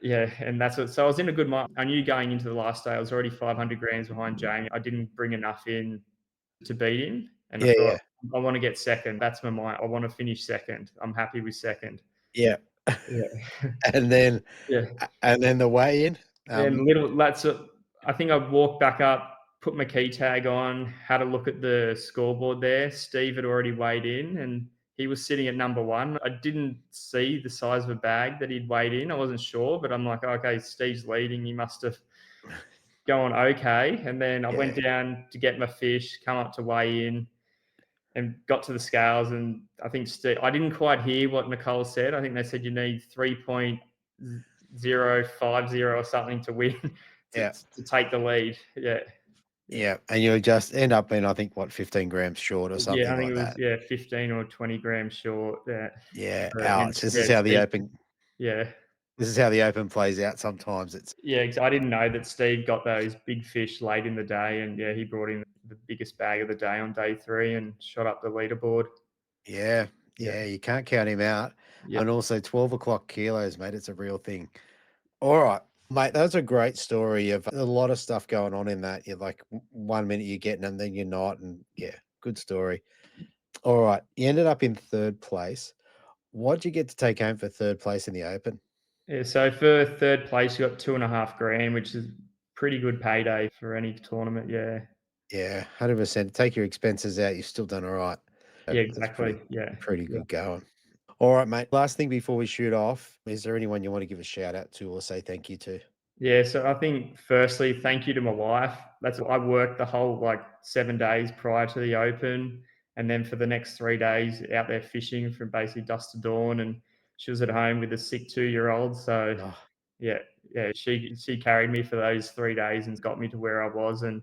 Yeah, and that's what. So I was in a good mind. I knew going into the last day, I was already 500 grams behind Jamie. I didn't bring enough in to beat him, and I Yeah. thought Yeah. I want to get second. That's my mind. I want to finish second. I'm happy with second. Yeah. Yeah, and then yeah. and then the weigh in. And little that's a, I think I walked back up, put my key tag on, had a look at the scoreboard there. Steve had already weighed in and he was sitting at number 1. I didn't see the size of a bag that he'd weighed in. I wasn't sure, but I'm like, okay, Steve's leading. He must have gone okay. And then I went Yeah. down to get my fish, come up to weigh in and got to the scales. And I think Steve, I didn't quite hear what Nicole said. I think they said you need 3.050 or something to win Yeah. to take the lead. Yeah. Yeah. Yeah. And you just end up being, I think, what, 15 grams short or Yeah. something I think like it was, that. 15 or 20 grams short. Yeah. Yeah. And Ouch. This yeah, is how the Steve, open yeah. this is how the open plays out sometimes. It's Yeah. I didn't know that Steve got those big fish late in the day. And yeah, he brought in the biggest bag of the day on day 3 and shot up the leaderboard. yeah, Yeah. yeah, you can't count him out. Yeah. And also 12 o'clock kilos, mate. It's a real thing. All right, mate. That's a great story of a lot of stuff going on in that. You're like 1 minute you're getting them, then you're not. And yeah, good story. All right. You ended up in third place. What'd you get to take home for third place in the open? Yeah, so for third place, you got 2.5 grand, which is pretty good payday for any tournament. Yeah, Yeah, 100%. Take your expenses out, you've still done all right. yeah, That's exactly. Yeah, pretty yeah, good going. All right, mate. Last thing before we shoot off, is there anyone you want to give a shout out to or say thank you to? yeah. So I think firstly, thank you to my wife. I worked the whole 7 days prior to the Open, and then for the next 3 days out there fishing from basically dusk to dawn, and she was at home with a sick 2-year-old. So Oh, yeah, yeah, she carried me for those 3 days and got me to where I was, and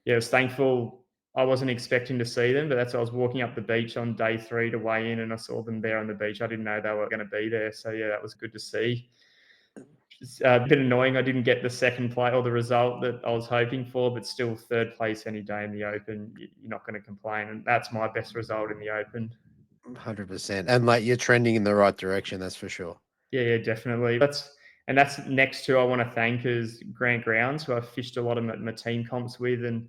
yeah, I was thankful. I wasn't expecting to see them, but that's I was walking up the beach on day 3 to weigh in, and I saw them there on the beach. I didn't know they were going to be there, so yeah, that was good to see. It's a bit annoying. I didn't get the second play or the result that I was hoping for, but still third place any day in the Open. You're not going to complain, and that's my best result in the Open. 100%. And like you're trending in the right direction, that's for sure. Yeah, yeah, definitely. That's next to I want to thank is Grant Grounds, who I've fished a lot of my team comps with, and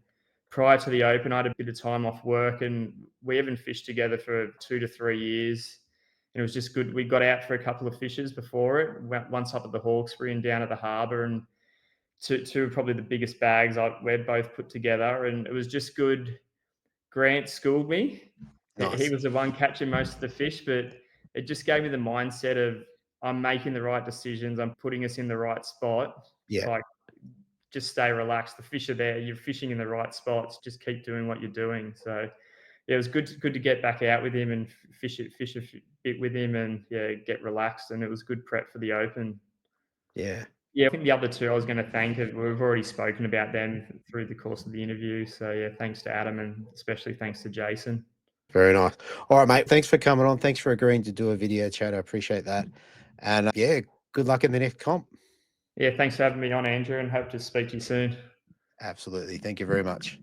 prior to the Open, I had a bit of time off work, and we haven't fished together for 2 to 3 years. And it was just good. We got out for a couple of fishes before it. Went once up at the Hawkesbury and down at the Harbour, and two of probably the biggest bags we've both put together. And it was just good. Grant schooled me. He Nice. was the one catching most of the fish, but it just gave me the mindset of I'm making the right decisions. I'm putting us in the right spot. Yeah. Like, just stay relaxed. The fish are there. You're fishing in the right spots. Just keep doing what you're doing. So yeah, it was good to get back out with him and fish a bit with him, and yeah, get relaxed. And it was good prep for the Open. Yeah. Yeah, I think the other two I was going to thank, we've already spoken about them through the course of the interview. So yeah, thanks to Adam, and especially thanks to Jason. Very nice. All right, mate. Thanks for coming on. Thanks for agreeing to do a video chat. I appreciate that. And yeah, good luck in the next comp. Yeah, thanks for having me on, Andrew, and hope to speak to you soon. Absolutely. Thank you very much.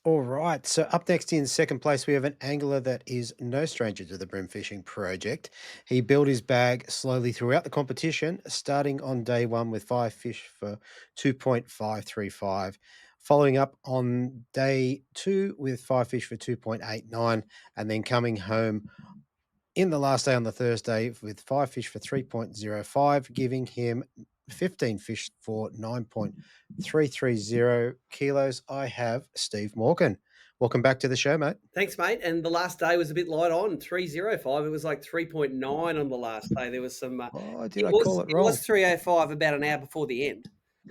All right. So up next in second place, we have an angler that is no stranger to the bream fishing project. He built his bag slowly throughout the competition, starting on day one with 5 fish for 2.535, following up on day two with 5 fish for 2.89, and then coming home in the last day on the Thursday with 5 fish for 3.05, giving him 15 fish for 9.330 kilos. I have Steve Morgan. Welcome back to the show, mate. Thanks, mate. And the last day was a bit light on 305. It was like 3.9 on the last day. There was some. Oh, did I call it It wrong? was 305 about an hour before the end.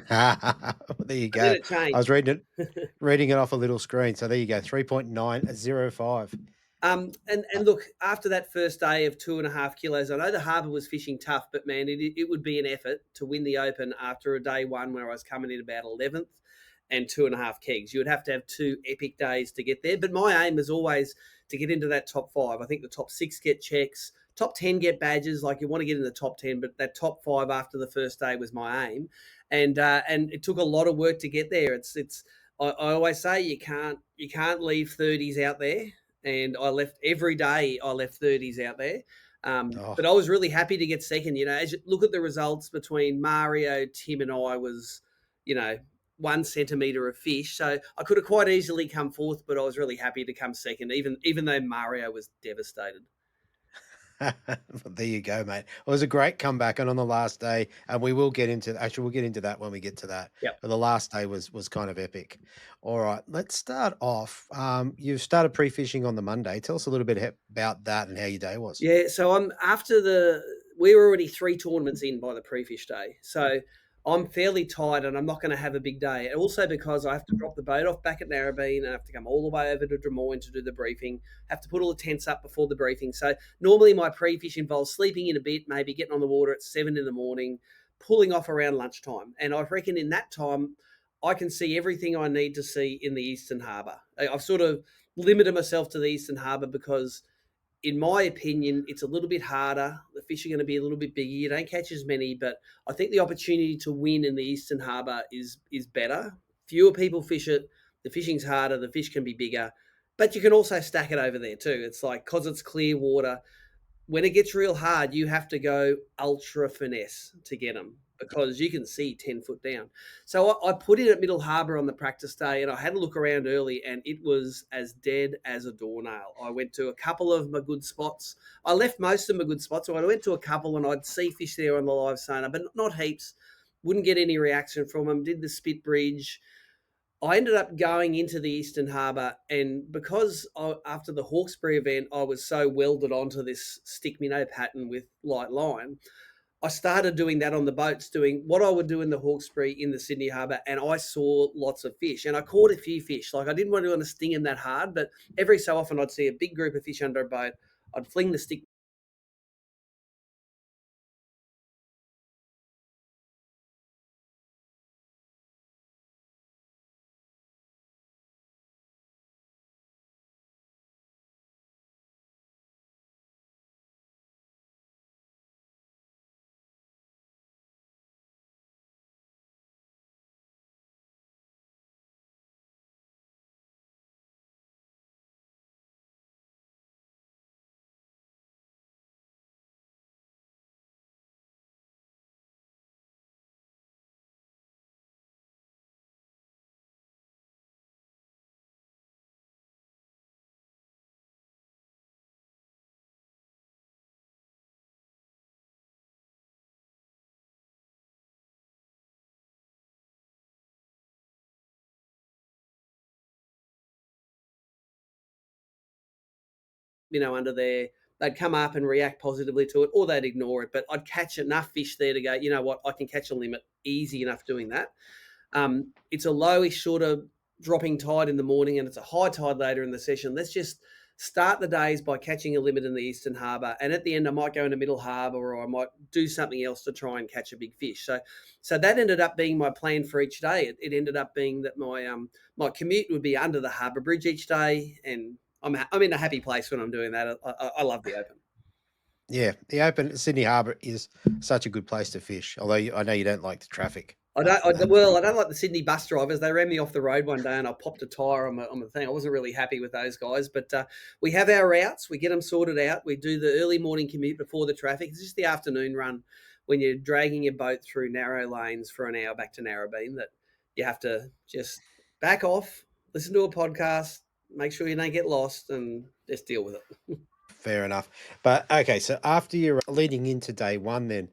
There you And then go. it changed. I was reading it off a little screen. So there you go, 3.905. And look, after that first day of 2.5 kilos, I know the Harbour was fishing tough, but man, it would be an effort to win the Open after a day one where I was coming in about 11th and 2.5 kegs. You would have to have 2 epic days to get there. But my aim is always to get into that top 5. I think the top 6 get checks, top 10 get badges. Like, you want to get in the top 10, but that top 5 after the first day was my aim. And it took a lot of work to get there. I always say you can't leave 30s out there. And I left every day. I left 30s out there. Oh, But I was really happy to get second. You know, as you look at the results between Mario, Tim, and I was, 1 centimetre of fish. So I could have quite easily come fourth, but I was really happy to come second, even though Mario was devastated. there you go, mate. It was a great comeback, and on the last day, and we'll get into that when we get to that. Yep. But the last day was kind of epic. All right, let's start off. You started pre-fishing on the Monday. Tell us a little bit about that and how your day was. Yeah, so we were already 3 tournaments in by the pre-fish day. So I'm fairly tired and I'm not going to have a big day. And also because I have to drop the boat off back at Narrabeen and I have to come all the way over to Drummoyne to do the briefing, have to put all the tents up before the briefing. So normally my pre-fish involves sleeping in a bit, maybe getting on the water at 7 in the morning, pulling off around lunchtime. And I reckon in that time, I can see everything I need to see in the Eastern Harbour. I've sort of limited myself to the Eastern Harbour because in my opinion, it's a little bit harder. The fish are going to be a little bit bigger. You don't catch as many, but I think the opportunity to win in the Eastern Harbour is better. Fewer people fish it. The fishing's harder. The fish can be bigger, but you can also stack it over there too. It's like, because it's clear water, when it gets real hard, you have to go ultra finesse to get them because you can see 10 foot down. So I put in at Middle Harbour on the practice day and I had a look around early and it was as dead as a doornail. I went to a couple of my good spots. I left most of my good spots. So I went to a couple and I'd see fish there on the live sonar, but not heaps. Wouldn't get any reaction from them. Did the spit bridge. I ended up going into the Eastern Harbour, and because after the Hawkesbury event, I was so welded onto this stick minnow pattern with light line, I started doing that on the boats, doing what I would do in the Hawkesbury in the Sydney Harbour, and I saw lots of fish, and I caught a few fish. Like, I didn't want to sting them that hard, but every so often I'd see a big group of fish under a boat. I'd fling the stick minnow under there. They'd come up and react positively to it, or they'd ignore it. But I'd catch enough fish there to go, you know what, I can catch a limit easy enough doing that. It's a lowish sort of dropping tide in the morning, and it's a high tide later in the session. Let's just start the days by catching a limit in the Eastern Harbour, and at the end I might go into Middle Harbour, or I might do something else to try and catch a big fish. So that ended up being my plan for each day. It ended up being that my commute would be under the Harbour Bridge each day, and I'm in a happy place when I'm doing that. I love the Open. Yeah, the Open Sydney Harbour is such a good place to fish. Although I know you don't like the traffic. I don't like the Sydney bus drivers. They ran me off the road one day, and I popped a tyre on the thing. I wasn't really happy with those guys, but we have our routes. We get them sorted out. We do the early morning commute before the traffic. It's just the afternoon run when you're dragging your boat through narrow lanes for an hour back to Narrabeen that you have to just back off, listen to a podcast, make sure you don't get lost, and just deal with it. Fair enough. But okay, so after you're leading into day one, then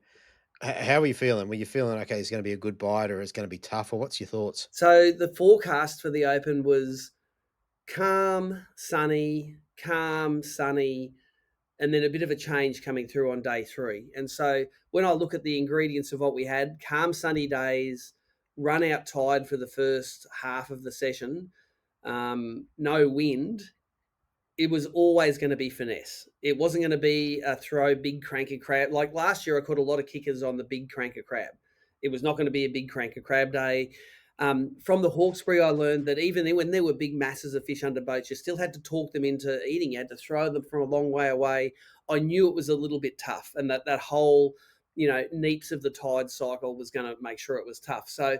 how are you feeling? Were you feeling okay? It's going to be a good bite, or it's going to be tough, or what's your thoughts? So the forecast for the Open was calm, sunny, and then a bit of a change coming through on day 3. And so when I look at the ingredients of what we had, calm, sunny days, run out tide for the first half of the session, no wind, it was always going to be finesse. It wasn't going to be a throw big cranker crab. Like last year, I caught a lot of kickers on the big cranker crab. It was not going to be a big cranker crab day. From the Hawkesbury, I learned that even when there were big masses of fish under boats, you still had to talk them into eating. You had to throw them from a long way away. I knew it was a little bit tough, and that whole, neeps of the tide cycle was going to make sure it was tough. So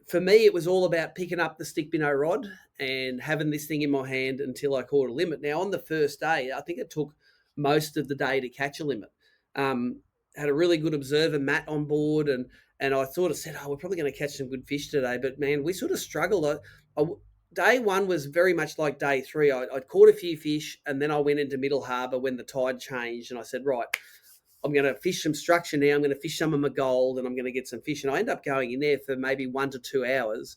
for me, it was all about picking up the stick minnow rod and having this thing in my hand until I caught a limit. Now, on the first day, I think it took most of the day to catch a limit. Had a really good observer, Matt, on board, and I sort of said, we're probably going to catch some good fish today. But, man, we sort of struggled. Day 1 was very much like day 3. I'd caught a few fish, and then I went into Middle Harbour when the tide changed, and I said, right, I'm going to fish some structure now. I'm going to fish some of my gold, and I'm going to get some fish. And I ended up going in there for maybe 1 to 2 hours,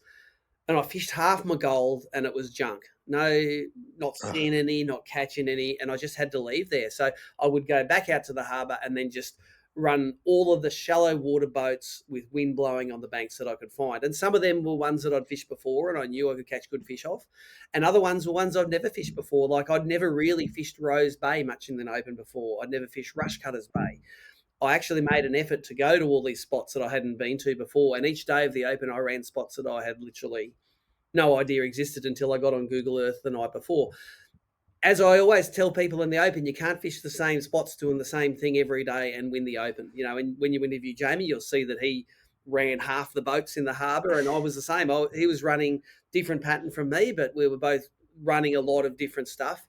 and I fished half my gold, and it was junk. No, not seeing any, not catching any, and I just had to leave there. So I would go back out to the harbour and then just run all of the shallow water boats with wind blowing on the banks that I could find. And some of them were ones that I'd fished before and I knew I could catch good fish off. And other ones were ones I'd never fished before. Like I'd never really fished Rose Bay much in the Open before. I'd never fished Rushcutters Bay. I actually made an effort to go to all these spots that I hadn't been to before. And each day of the Open, I ran spots that I had literally no idea existed until I got on Google Earth the night before. As I always tell people in the Open, you can't fish the same spots doing the same thing every day and win the Open. And when you interview Jamie, you'll see that he ran half the boats in the harbour and I was the same. He was running different pattern from me, but we were both running a lot of different stuff.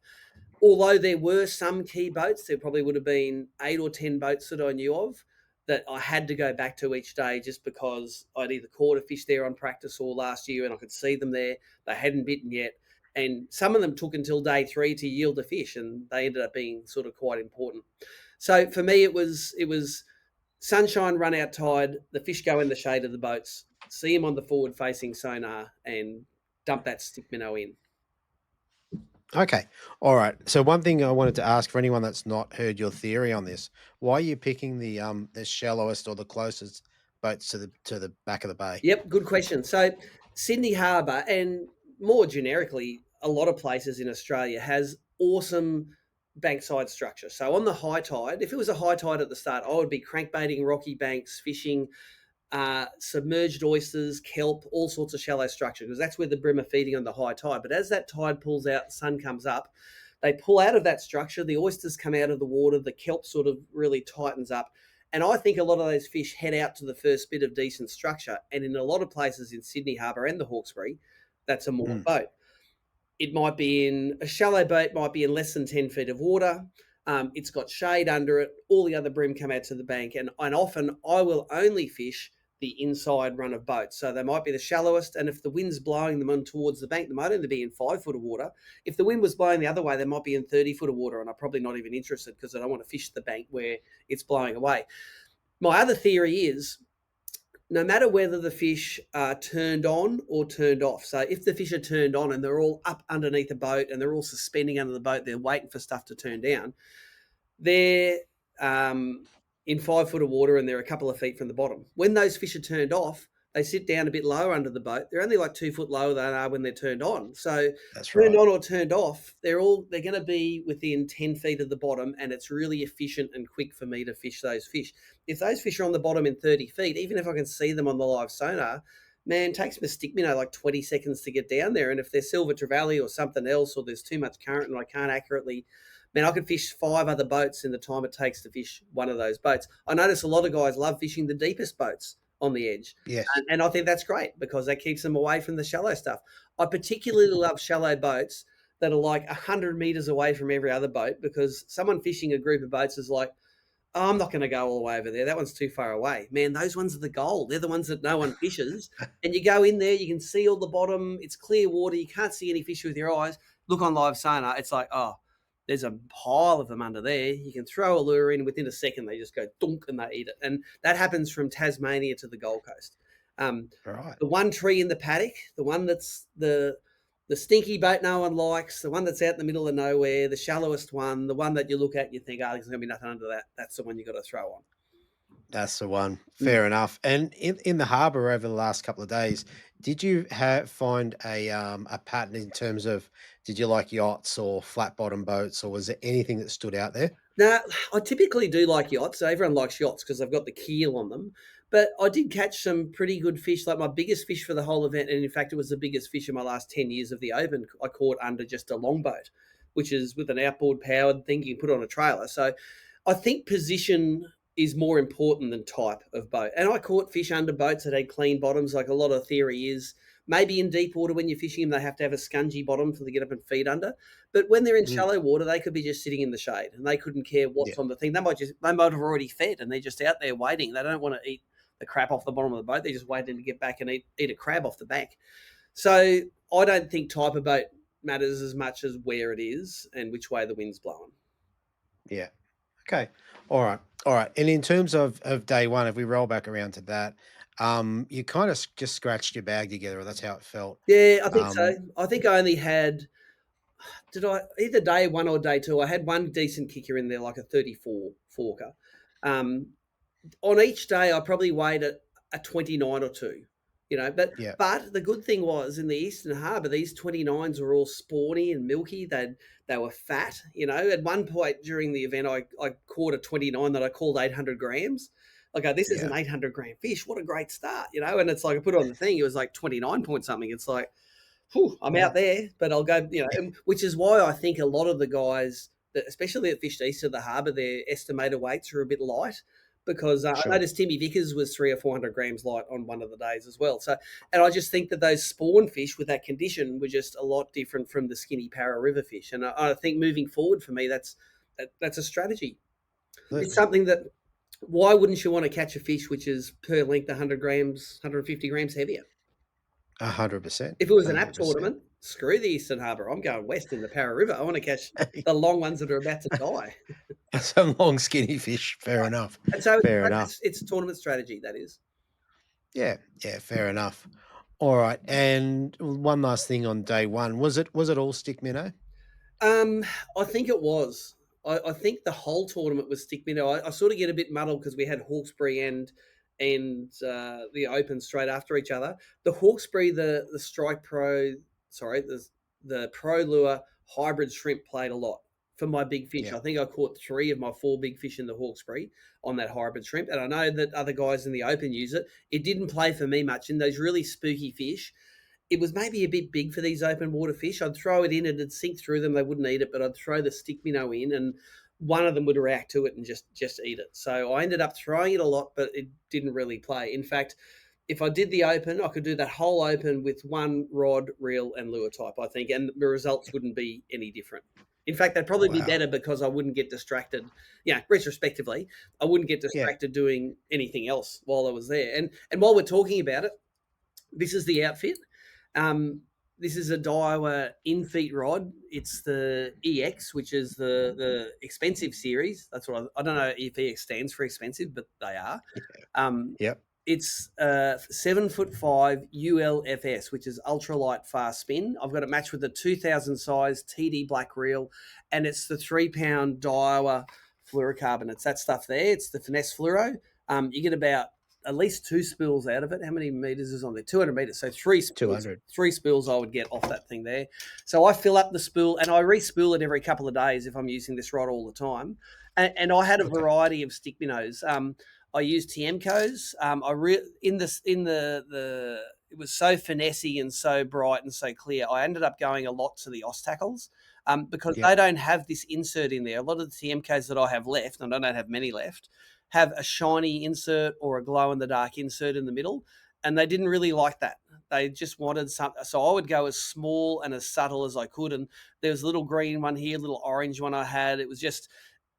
Although there were some key boats, there probably would have been 8 or 10 boats that I knew of that I had to go back to each day just because I'd either caught a fish there on practice or last year and I could see them there. They hadn't bitten yet. And some of them took until day 3 to yield a fish, and they ended up being sort of quite important. So for me, it was sunshine, run out tide, the fish go in the shade of the boats, see them on the forward-facing sonar, and dump that stick minnow in. Okay. All right. So one thing I wanted to ask for anyone that's not heard your theory on this, why are you picking the shallowest or the closest boats to the back of the bay? Yep, good question. So Sydney Harbour, and more generically, a lot of places in Australia has awesome bankside structure. So on the high tide, if it was a high tide at the start, I would be crankbaiting rocky banks, fishing submerged oysters, kelp, all sorts of shallow structure, because that's where the bream are feeding on the high tide. But as that tide pulls out, the sun comes up, they pull out of that structure, the oysters come out of the water, the kelp sort of really tightens up. And I think a lot of those fish head out to the first bit of decent structure. And in a lot of places in Sydney Harbour and the Hawkesbury, that's a moored boat. It might be in a shallow boat, might be in less than 10 feet of water. It's got shade under it. All the other bream come out to the bank. And often I will only fish the inside run of boats. So they might be the shallowest. And if the wind's blowing them on towards the bank, they might only be in 5 foot of water. If the wind was blowing the other way, they might be in 30 foot of water. And I'm probably not even interested because I don't want to fish the bank where it's blowing away. My other theory is no matter whether the fish are turned on or turned off. So if the fish are turned on and they're all up underneath the boat and they're all suspending under the boat, they're waiting for stuff to turn down. They're in 5 foot of water and they're a couple of feet from the bottom. When those fish are turned off, they sit down a bit lower under the boat. They're only like 2 foot lower than they are when they're turned on. So That's turned right. on or turned off, they're going to be within 10 feet of the bottom, and it's really efficient and quick for me to fish those fish. If those fish are on the bottom in 30 feet, even if I can see them on the live sonar, man, it takes me a stick minnow like 20 seconds to get down there. And if they're silver trevally or something else, or there's too much current and I can't accurately, man, I could fish 5 other boats in the time it takes to fish one of those boats. I notice a lot of guys love fishing the deepest boats on the edge. Yes. And I think that's great because that keeps them away from the shallow stuff. I particularly love shallow boats that are like 100 meters away from every other boat, because someone fishing a group of boats is like, oh, I'm not going to go all the way over there. That one's too far away. Man, those ones are the gold. They're the ones that no one fishes. And you go in there, you can see all the bottom. It's clear water. You can't see any fish with your eyes. Look on live sonar. It's like, oh, there's a pile of them under there. You can throw a lure in. Within a second, they just go dunk and they eat it. And that happens from Tasmania to the Gold Coast. Right. The one tree in the paddock, the one that's the stinky boat no one likes, the one that's out in the middle of nowhere, the shallowest one, the one that you look at and you think, oh, there's going to be nothing under that. That's the one you got to throw on. That's the one. Fair enough. And in the harbour over the last couple of days, did you find a pattern in terms of, did you like yachts or flat bottom boats, or was there anything that stood out there? Now, I typically do like yachts. So everyone likes yachts because they've got the keel on them. But I did catch some pretty good fish. Like my biggest fish for the whole event, and in fact, it was the biggest fish in my last 10 years of the Open, I caught under just a longboat, which is with an outboard powered thing you can put on a trailer. So I think position is more important than type of boat. And I caught fish under boats that had clean bottoms, like a lot of theory is. Maybe in deep water when you're fishing them, they have to have a scungy bottom for to get up and feed under. But when they're in shallow water, they could be just sitting in the shade and they couldn't care what's Yeah. on the thing. They might have already fed and they're just out there waiting. They don't want to eat the crap off the bottom of the boat. They're just waiting to get back and eat a crab off the back. So I don't think type of boat matters as much as where it is and which way the wind's blowing. Yeah. Okay. All right. All right. And in terms of day one, if we roll back around to that, you kind of just scratched your bag together, or that's how it felt. Yeah, I think so. Um, I think I only had, either day one or day two, I had one decent kicker in there, like a 34 forker. On each day, I probably weighed a 29 or 2, But yeah. the good thing was in the Eastern Harbour, these 29s were all spawny and milky. They were fat. At one point during the event, I caught a 29 that I called 800 grams. Like, this is Yeah. an 800-gram fish. What a great start, And it's like I put it on the thing. It was like 29 point something. It's like, whew, I'm out there, but I'll go. Which is why I think a lot of the guys, especially that fished east of the harbour, their estimated weights are a bit light. Because I Sure. noticed Timmy Vickers was 300 or 400 grams light on one of the days as well. So, and I just think that those spawn fish with that condition were just a lot different from the skinny Para River fish. And I think moving forward for me, that's a strategy. It's something that, why wouldn't you want to catch a fish which is per length 100 grams, 150 grams heavier? 100%. If it was an app 100%. tournament, screw the Eastern Harbour. I'm going west in the Para River. I want to catch the long ones that are about to die. Some long skinny fish. Fair enough. And so Fair enough. it's tournament strategy, that is. Yeah. Yeah. Fair enough. All right. And one last thing on day one, was it all stick minnow? I think it was. I think the whole tournament was stick minnow. I sort of get a bit muddled because we had Hawkesbury and the Open straight after each other. The Hawkesbury, the Strike Pro, the Pro Lure hybrid shrimp played a lot for my big fish. Yeah. I think I caught 3 of my 4 big fish in the Hawkesbury on that hybrid shrimp, and I know that other guys in the Open use it. It didn't play for me much in those really spooky fish. It was maybe a bit big for these open water fish. I'd throw it in and it'd sink through them. They wouldn't eat it, but I'd throw the stick minnow in and one of them would react to it and just eat it. So I ended up throwing it a lot, but it didn't really play. In fact, if I did the Open, I could do that whole Open with one rod, reel, and lure type, I think, and the results wouldn't be any different. In fact, they'd probably be Wow. better because I wouldn't get distracted. Retrospectively, I wouldn't get distracted doing anything else while I was there. And while we're talking about it, this is the outfit. This is a Daiwa in-feet rod. It's the EX, which is the expensive series. That's what I don't know if EX stands for expensive, but they are. Yep. It's 7'5" ULFS, which is ultralight fast spin. I've got it matched with the 2000 size TD black reel, and it's the 3 pound Daiwa fluorocarbon. It's that stuff there. It's the finesse fluoro. You get about at least 2 spools out of it. How many meters is on there? 200 meters. So 3 spools. 200. 3 spools I would get off that thing there. So I fill up the spool and I re-spool it every couple of days if I'm using this rod all the time. And I had a variety of stick minnows. I used Tiemco's. In the it was so finessey and so bright and so clear. I ended up going a lot to the Ostacles because they don't have this insert in there. A lot of the Tiemco's that I have left, and I don't have many left, have a shiny insert or a glow in the dark insert in the middle, and they didn't really like that. They just wanted something. So I would go as small and as subtle as I could. And there was a little green one here, a little orange one I had. It was just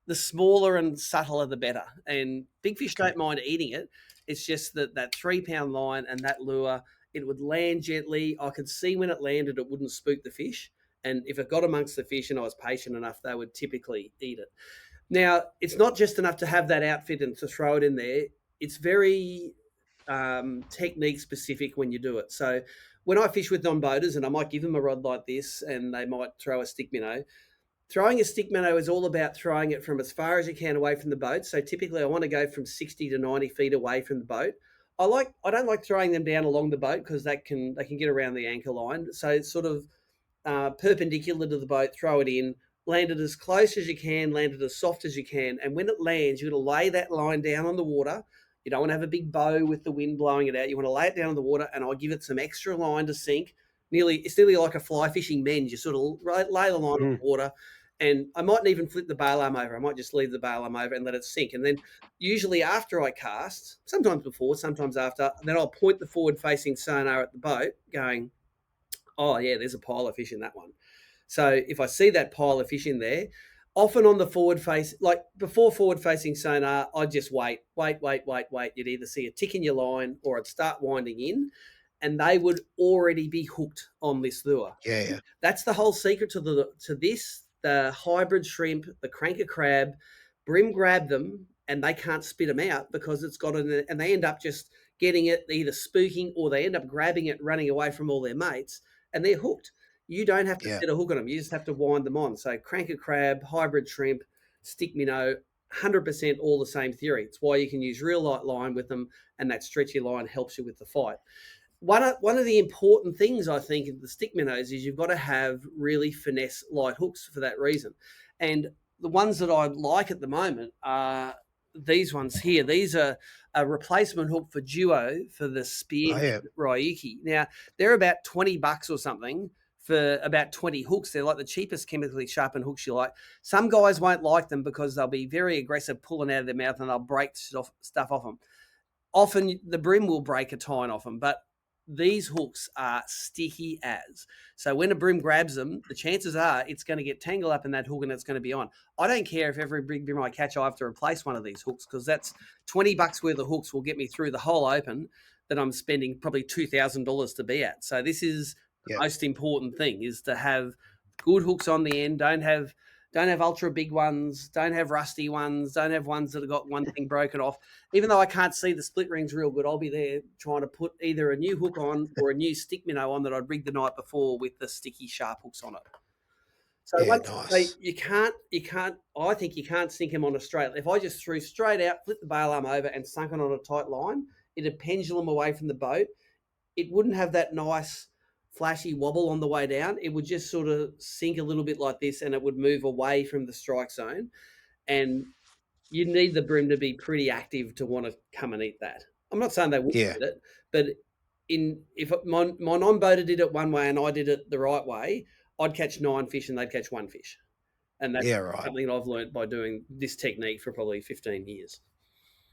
the smaller and subtler, the better. And big fish don't mind eating it. It's just that 3 pound line and that lure, it would land gently. I could see when it landed, it wouldn't spook the fish. And if it got amongst the fish and I was patient enough, they would typically eat it. Now, it's not just enough to have that outfit and to throw it in there. It's very technique specific when you do it. So when I fish with non-boaters, and I might give them a rod like this and they might throw a stick minnow, throwing a stick minnow is all about throwing it from as far as you can away from the boat. So typically I want to go from 60 to 90 feet away from the boat. I don't like throwing them down along the boat because they can get around the anchor line. So it's sort of perpendicular to the boat, throw it in, land it as close as you can, land it as soft as you can. And when it lands, you're going to lay that line down on the water. You don't want to have a big bow with the wind blowing it out. You want to lay it down on the water, and I'll give it some extra line to sink. It's nearly like a fly fishing mend. You sort of lay the line on the water, and I mightn't even flip the bail arm over. I might just leave the bail arm over and let it sink. And then usually after I cast, sometimes before, sometimes after, then I'll point the forward-facing sonar at the boat going, oh, yeah, there's a pile of fish in that one. So if I see that pile of fish in there, often on the forward face, like before forward-facing sonar, I'd just wait. You'd either see a tick in your line or I'd start winding in, and they would already be hooked on this lure. Yeah. That's the whole secret to this. The hybrid shrimp, the cranker crab, brim grab them and they can't spit them out because it's got it, and they end up just getting it, either spooking or they end up grabbing it, running away from all their mates, and they're hooked. You don't have to set a hook on them. You just have to wind them on. So cranker crab, hybrid shrimp, stick minnow, 100% all the same theory. It's why you can use real light line with them, and that stretchy line helps you with the fight. One of the important things, I think, of the stick minnows is you've got to have really finesse light hooks for that reason. And the ones that I like at the moment are these ones here. These are a replacement hook for Duo for the Spear Ryuki. Now, they're about $20 or something for about 20 hooks. They're like the cheapest chemically sharpened hooks you like. Some guys won't like them because they'll be very aggressive pulling out of their mouth and they'll break stuff off them. Often the brim will break a tine off them, but these hooks are sticky as. So when a brim grabs them, the chances are it's going to get tangled up in that hook and it's going to be on. I don't care if every big brim I catch, I have to replace one of these hooks, because that's $20 worth of hooks will get me through the whole open that I'm spending probably $2,000 to be at. So this is the most important thing, is to have good hooks on the end. Don't have ultra big ones, don't have rusty ones, don't have ones that have got one thing broken off. Even though I can't see the split rings real good, I'll be there trying to put either a new hook on or a new stick minnow on that I'd rigged the night before with the sticky sharp hooks on it. So nice. You can't, I think you can't sink them on a straight. If I just threw straight out, flipped the bail arm over and sunk it on a tight line, it'd pendulum away from the boat. It wouldn't have that nice flashy wobble on the way down. It would just sort of sink a little bit like this, and it would move away from the strike zone. And you need the brim to be pretty active to want to come and eat that. I'm not saying they wouldn't eat it, but if my non-boater did it one way and I did it the right way, I'd catch 9 fish and they'd catch 1 fish. And that's something that I've learned by doing this technique for probably 15 years.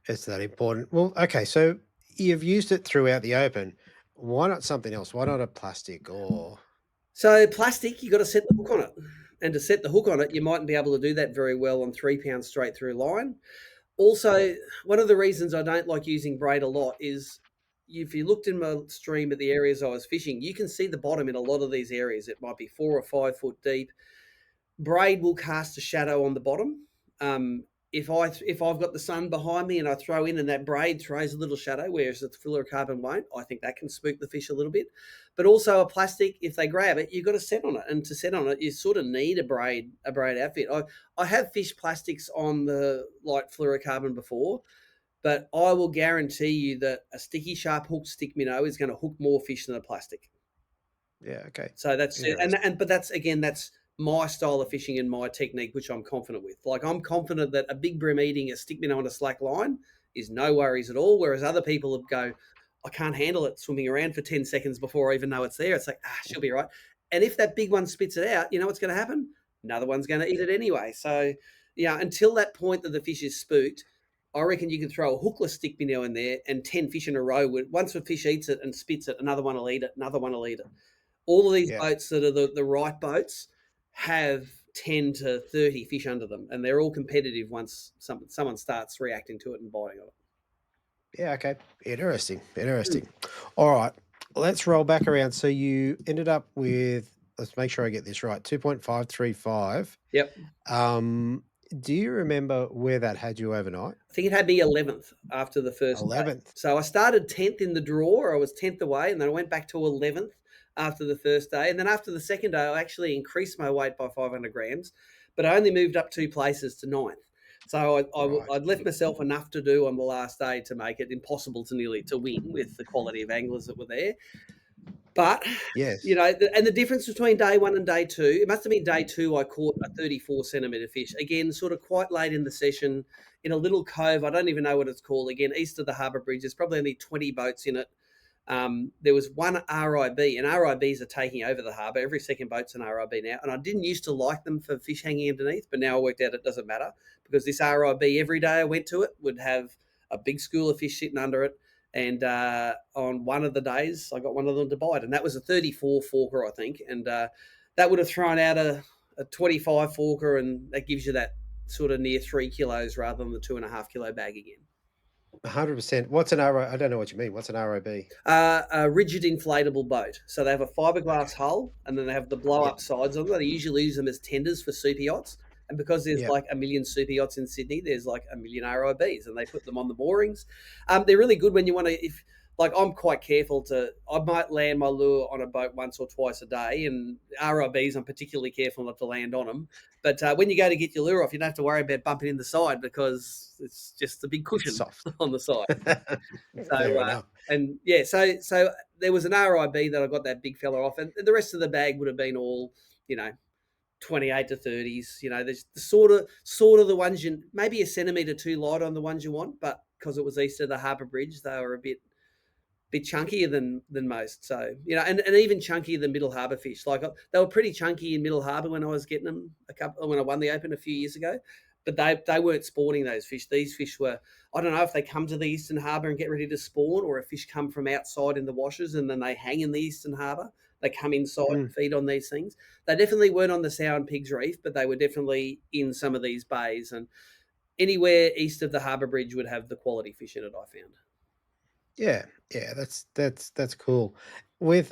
It's that important. Well, okay, so you've used it throughout the open. Why not something else? Why not a plastic or? So plastic, you got to set the hook on it. And to set the hook on it, you mightn't be able to do that very well on 3 pounds straight through line. Also, one of the reasons I don't like using braid a lot is if you looked in my stream at the areas I was fishing, you can see the bottom in a lot of these areas. It might be 4 or 5 foot deep. Braid will cast a shadow on the bottom. if I've got the sun behind me and I throw in and that braid throws a little shadow, whereas the fluorocarbon won't, I think that can spook the fish a little bit. But also a plastic, if they grab it, you've got to set on it, and to set on it, you sort of need a braid outfit. I have fished plastics on the light fluorocarbon before, but I will guarantee you that a sticky sharp hook stick minnow is going to hook more fish than a plastic. Yeah. Okay. So that's it. Interesting. But that's my style of fishing and my technique, which I'm confident with. Like, I'm confident that a big bream eating a stick minnow on a slack line is no worries at all. Whereas other people would go, I can't handle it swimming around for 10 seconds before I even know it's there. It's like, she'll be right. And if that big one spits it out, you know what's going to happen? Another one's going to eat it anyway. So, yeah, until that point that the fish is spooked, I reckon you can throw a hookless stick minnow in there and 10 fish in a row would, once a fish eats it and spits it, another one will eat it, another one will eat it. All of these Yeah. boats that are the right boats have 10 to 30 fish under them, and they're all competitive once someone starts reacting to it and biting on it. Yeah. Okay. Interesting. Interesting. All right. Let's roll back around. So you ended up with, let's make sure I get this right, 2.535. Yep. Do you remember where that had you overnight? I think it had me 11th after the first day. 11th. So I started 10th in the draw. I was 10th away, and then I went back to 11th after the first day. And then after the second day, I actually increased my weight by 500 grams, but I only moved up 2 places to 9th. So Right. I'd left myself enough to do on the last day to make it impossible to win with the quality of anglers that were there. But, Yes. you know, and the difference between day 1 and day 2, it must have been day 2 I caught a 34 centimetre fish. Again, sort of quite late in the session in a little cove. I don't even know what it's called. Again, east of the Harbour Bridge. There's probably only 20 boats in it. There was one RIB, and RIBs are taking over the harbour. Every second boat's an RIB now. And I didn't used to like them for fish hanging underneath, but now I worked out it doesn't matter, because this RIB, every day I went to it, would have a big school of fish sitting under it. And on one of the days, I got one of them to bite, and that was a 34 forker, I think. And that would have thrown out a 25 forker, and that gives you that sort of near 3 kilos rather than the 2.5 kilo bag again. 100%. What's an RO? I don't know what you mean. What's an ROB? A rigid inflatable boat. So they have a fiberglass hull, and then they have the blow up sides on them. They usually use them as tenders for super yachts. And because there's like a million super yachts in Sydney, there's like a million RIBs, and they put them on the moorings. They're really good when you want to, if like, I'm quite careful I might land my lure on a boat once or twice a day, and RIBs, I'm particularly careful not to land on them. But when you go to get your lure off, you don't have to worry about bumping in the side, because it's just a big cushion Soft. on the side. Fair enough. And yeah, so there was an RIB that I got that big fella off, and the rest of the bag would have been all, 28 to 30s. There's the sort of the ones you, maybe a centimetre too light on the ones you want, but because it was east of the Harbour Bridge, they were a bit chunkier than most. So, and even chunkier than Middle Harbour fish. Like, they were pretty chunky in Middle Harbour when I was getting them when I won the Open a few years ago. But they weren't spawning those fish. These fish were, I don't know if they come to the Eastern Harbour and get ready to spawn, or if fish come from outside in the washes and then they hang in the Eastern Harbour. They come inside and feed on these things. They definitely weren't on the Sow and Pigs Reef, but they were definitely in some of these bays. And anywhere east of the Harbour Bridge would have the quality fish in it, I found. Yeah, that's cool. With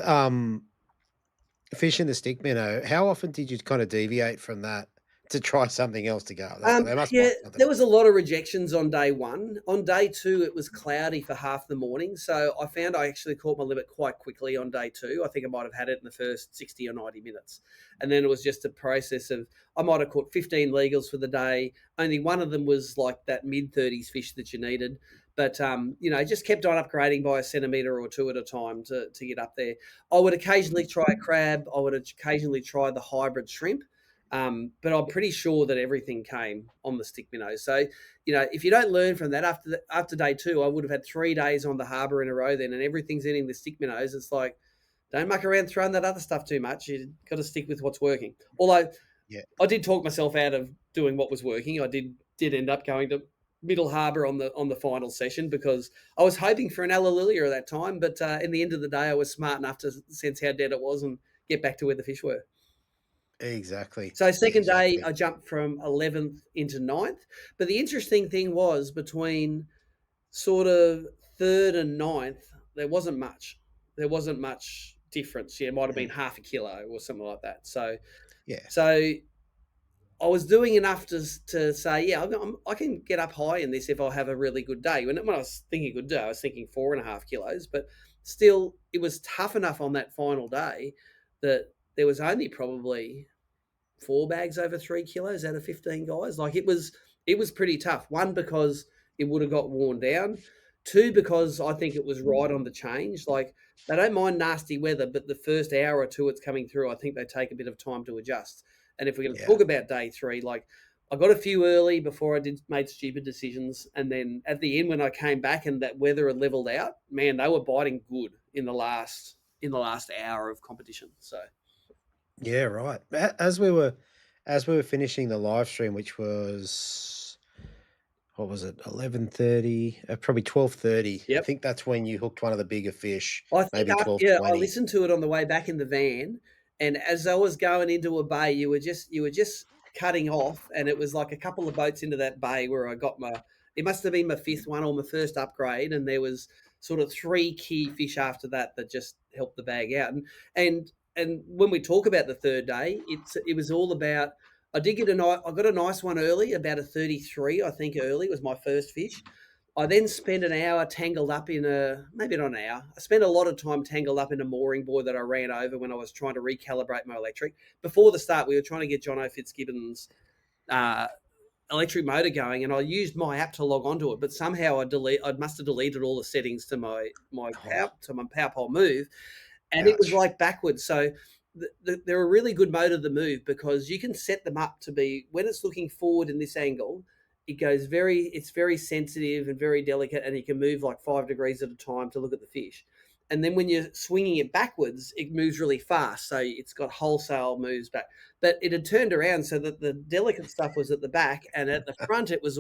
fishing the stick minnow, how often did you kind of deviate from that to try something else to go? They must bite something. There was a lot of rejections on day 1. On day 2, it was cloudy for half the morning, so I found I actually caught my limit quite quickly on day 2. I think I might have had it in the first 60 or 90 minutes, and then it was just a process of, I might have caught 15 legals for the day. Only one of them was like that mid-30s fish that you needed. But, just kept on upgrading by a centimetre or 2 at a time to get up there. I would occasionally try a crab. I would occasionally try the hybrid shrimp. But I'm pretty sure that everything came on the stick minnow. So, if you don't learn from that, after day 2, I would have had 3 days on the harbour in a row then, and everything's eating the stick minnows. It's like, don't muck around throwing that other stuff too much. You've got to stick with what's working. Although, I did talk myself out of doing what was working. I did end up going to Middle Harbour on the final session, because I was hoping for an Allalilia at that time, but in the end of the day, I was smart enough to sense how dead it was and get back to where the fish were. Exactly. So second day, I jumped from 11th into 9th. But the interesting thing was, between sort of 3rd and 9th, there wasn't much. There wasn't much difference. It might have been half a kilo or something like that. So, yeah. So I was doing enough to say, yeah, I can get up high in this if I have a really good day. When I was thinking good day, I was thinking 4.5 kilos, but still, it was tough enough on that final day that there was only probably 4 bags over 3 kilos out of 15 guys. Like it was pretty tough. One, because it would have got worn down. Two, because I think it was right on the change. Like they don't mind nasty weather, but the first hour or two it's coming through, I think they take a bit of time to adjust. And if we're going to Yeah. talk about day three, like I got a few early before I made stupid decisions, and then at the end when I came back and that weather had leveled out, man, they were biting good in the last hour of competition. So Yeah, right. As we were finishing the live stream, which was what was it, 11:30, probably 12:30. I yep. think that's when you hooked one of the bigger fish, I think maybe yeah, I 12:20. listened to it on the way back in the van, and as I was going into a bay, you were just cutting off, and it was like a couple of boats into that bay where I got my. It must have been my fifth one or my first upgrade, and there was sort of three key fish after that that just helped the bag out. And when we talk about the third day, it was all about. I did get I got a nice one early, about a 33, I think early was my first fish. I then spent an hour tangled up in maybe not an hour. I spent a lot of time tangled up in a mooring buoy that I ran over when I was trying to recalibrate my electric. Before the start, we were trying to get John O'Fitzgibbon's uh, electric motor going, and I used my app to log onto it, but somehow I must have deleted all the settings to my Oh, power pole move, and it was ouch. like backwards. So they're a really good motor to move because you can set them up to be when it's looking forward in this angle. It's very sensitive and very delicate, and you can move like 5 degrees at a time to look at the fish. And then when you're swinging it backwards, it moves really fast. So it's got wholesale moves back. But it had turned around so that the delicate stuff was at the back, and at the front, it was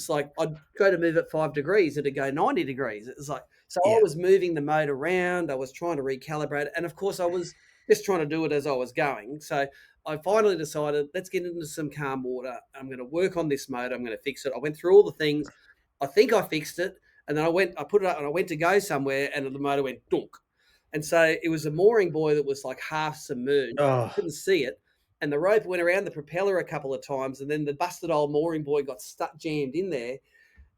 like I'd go to move it 5 degrees, it'd go 90 degrees. It was like, so I Yeah. was moving the motor around, I was trying to recalibrate it. And of course, I was just trying to do it as I was going. So I finally decided, let's get into some calm water. I'm going to work on this motor. I'm going to fix it. I went through all the things. I think I fixed it. And then I put it up and I went to go somewhere and the motor went dunk. And so it was a mooring buoy that was like half submerged. I Oh, couldn't see it. And the rope went around the propeller a couple of times. And then the busted old mooring buoy got stuck jammed in there.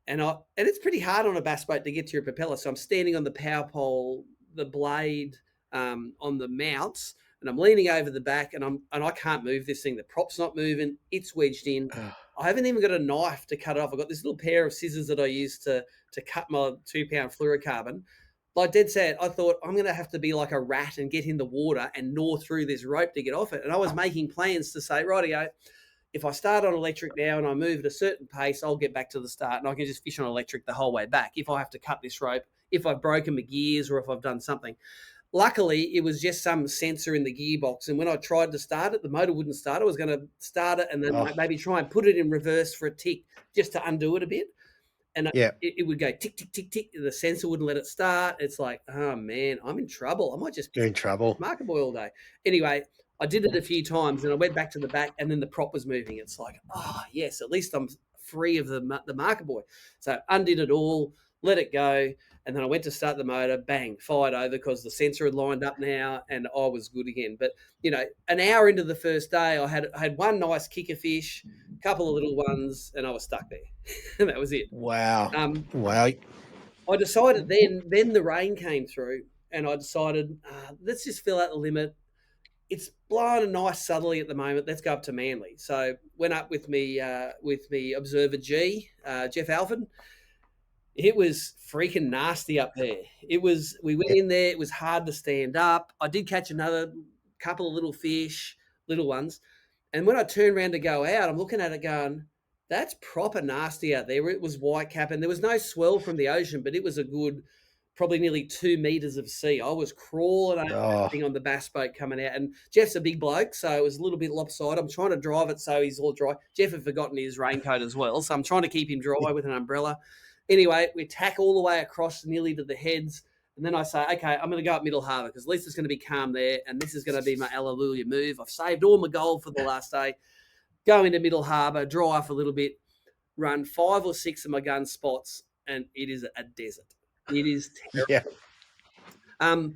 And it's pretty hard on a bass boat to get to your propeller. So I'm standing on the power pole, the blade on the mounts, and I'm leaning over the back, and I can't move this thing. The prop's not moving; it's wedged in. oh, I haven't even got a knife to cut it off. I've got this little pair of scissors that I use to cut my 2 pound fluorocarbon. Like dead set, I thought I'm going to have to be like a rat and get in the water and gnaw through this rope to get off it. And I was making plans to say, rightio, if I start on electric now and I move at a certain pace, I'll get back to the start and I can just fish on electric the whole way back if I have to cut this rope, if I've broken my gears or if I've done something. Luckily, it was just some sensor in the gearbox. And when I tried to start it, the motor wouldn't start. I was going to start it and then oh, maybe try and put it in reverse for a tick just to undo it a bit. And yeah. it would go tick, tick, tick, tick. The sensor wouldn't let it start. It's like, oh, man, I'm in trouble. I might just You're in trouble. marker boy all day. Anyway, I did it a few times and I went back to the back and then the prop was moving. It's like, oh, yes, at least I'm free of the marker boy. So undid it all, let it go. And then I went to start the motor, bang, fired over because the sensor had lined up now and I was good again. But, an hour into the first day, I had one nice kicker fish, a couple of little ones, and I was stuck there. And that was it. Wow. Um, Wow. I decided then the rain came through and I decided, let's just fill out the limit. It's blowing nice southerly at the moment. Let's go up to Manly. So went up with me observer G, Jeff Alford. It was freaking nasty up there. We went Yeah. in there. It was hard to stand up. I did catch another couple of little fish, little ones. And when I turned around to go out, I'm looking at it going, that's proper nasty out there. It was white cap and there was no swell from the ocean, but it was a good, probably nearly 2 meters of sea. I was crawling over that Oh, thing on the bass boat coming out. And Jeff's a big bloke, so it was a little bit lopsided. I'm trying to drive it so he's all dry. Jeff had forgotten his raincoat as well, so I'm trying to keep him dry with an umbrella. Anyway, we tack all the way across nearly to the heads. And then I say, okay, I'm going to go up Middle Harbour because at least it's going to be calm there. And this is going to be my Alleluia move. I've saved all my gold for the last day. Go into Middle Harbour, dry off a little bit, run 5 or 6 of my gun spots, and it is a desert. It is terrible. yeah. Um,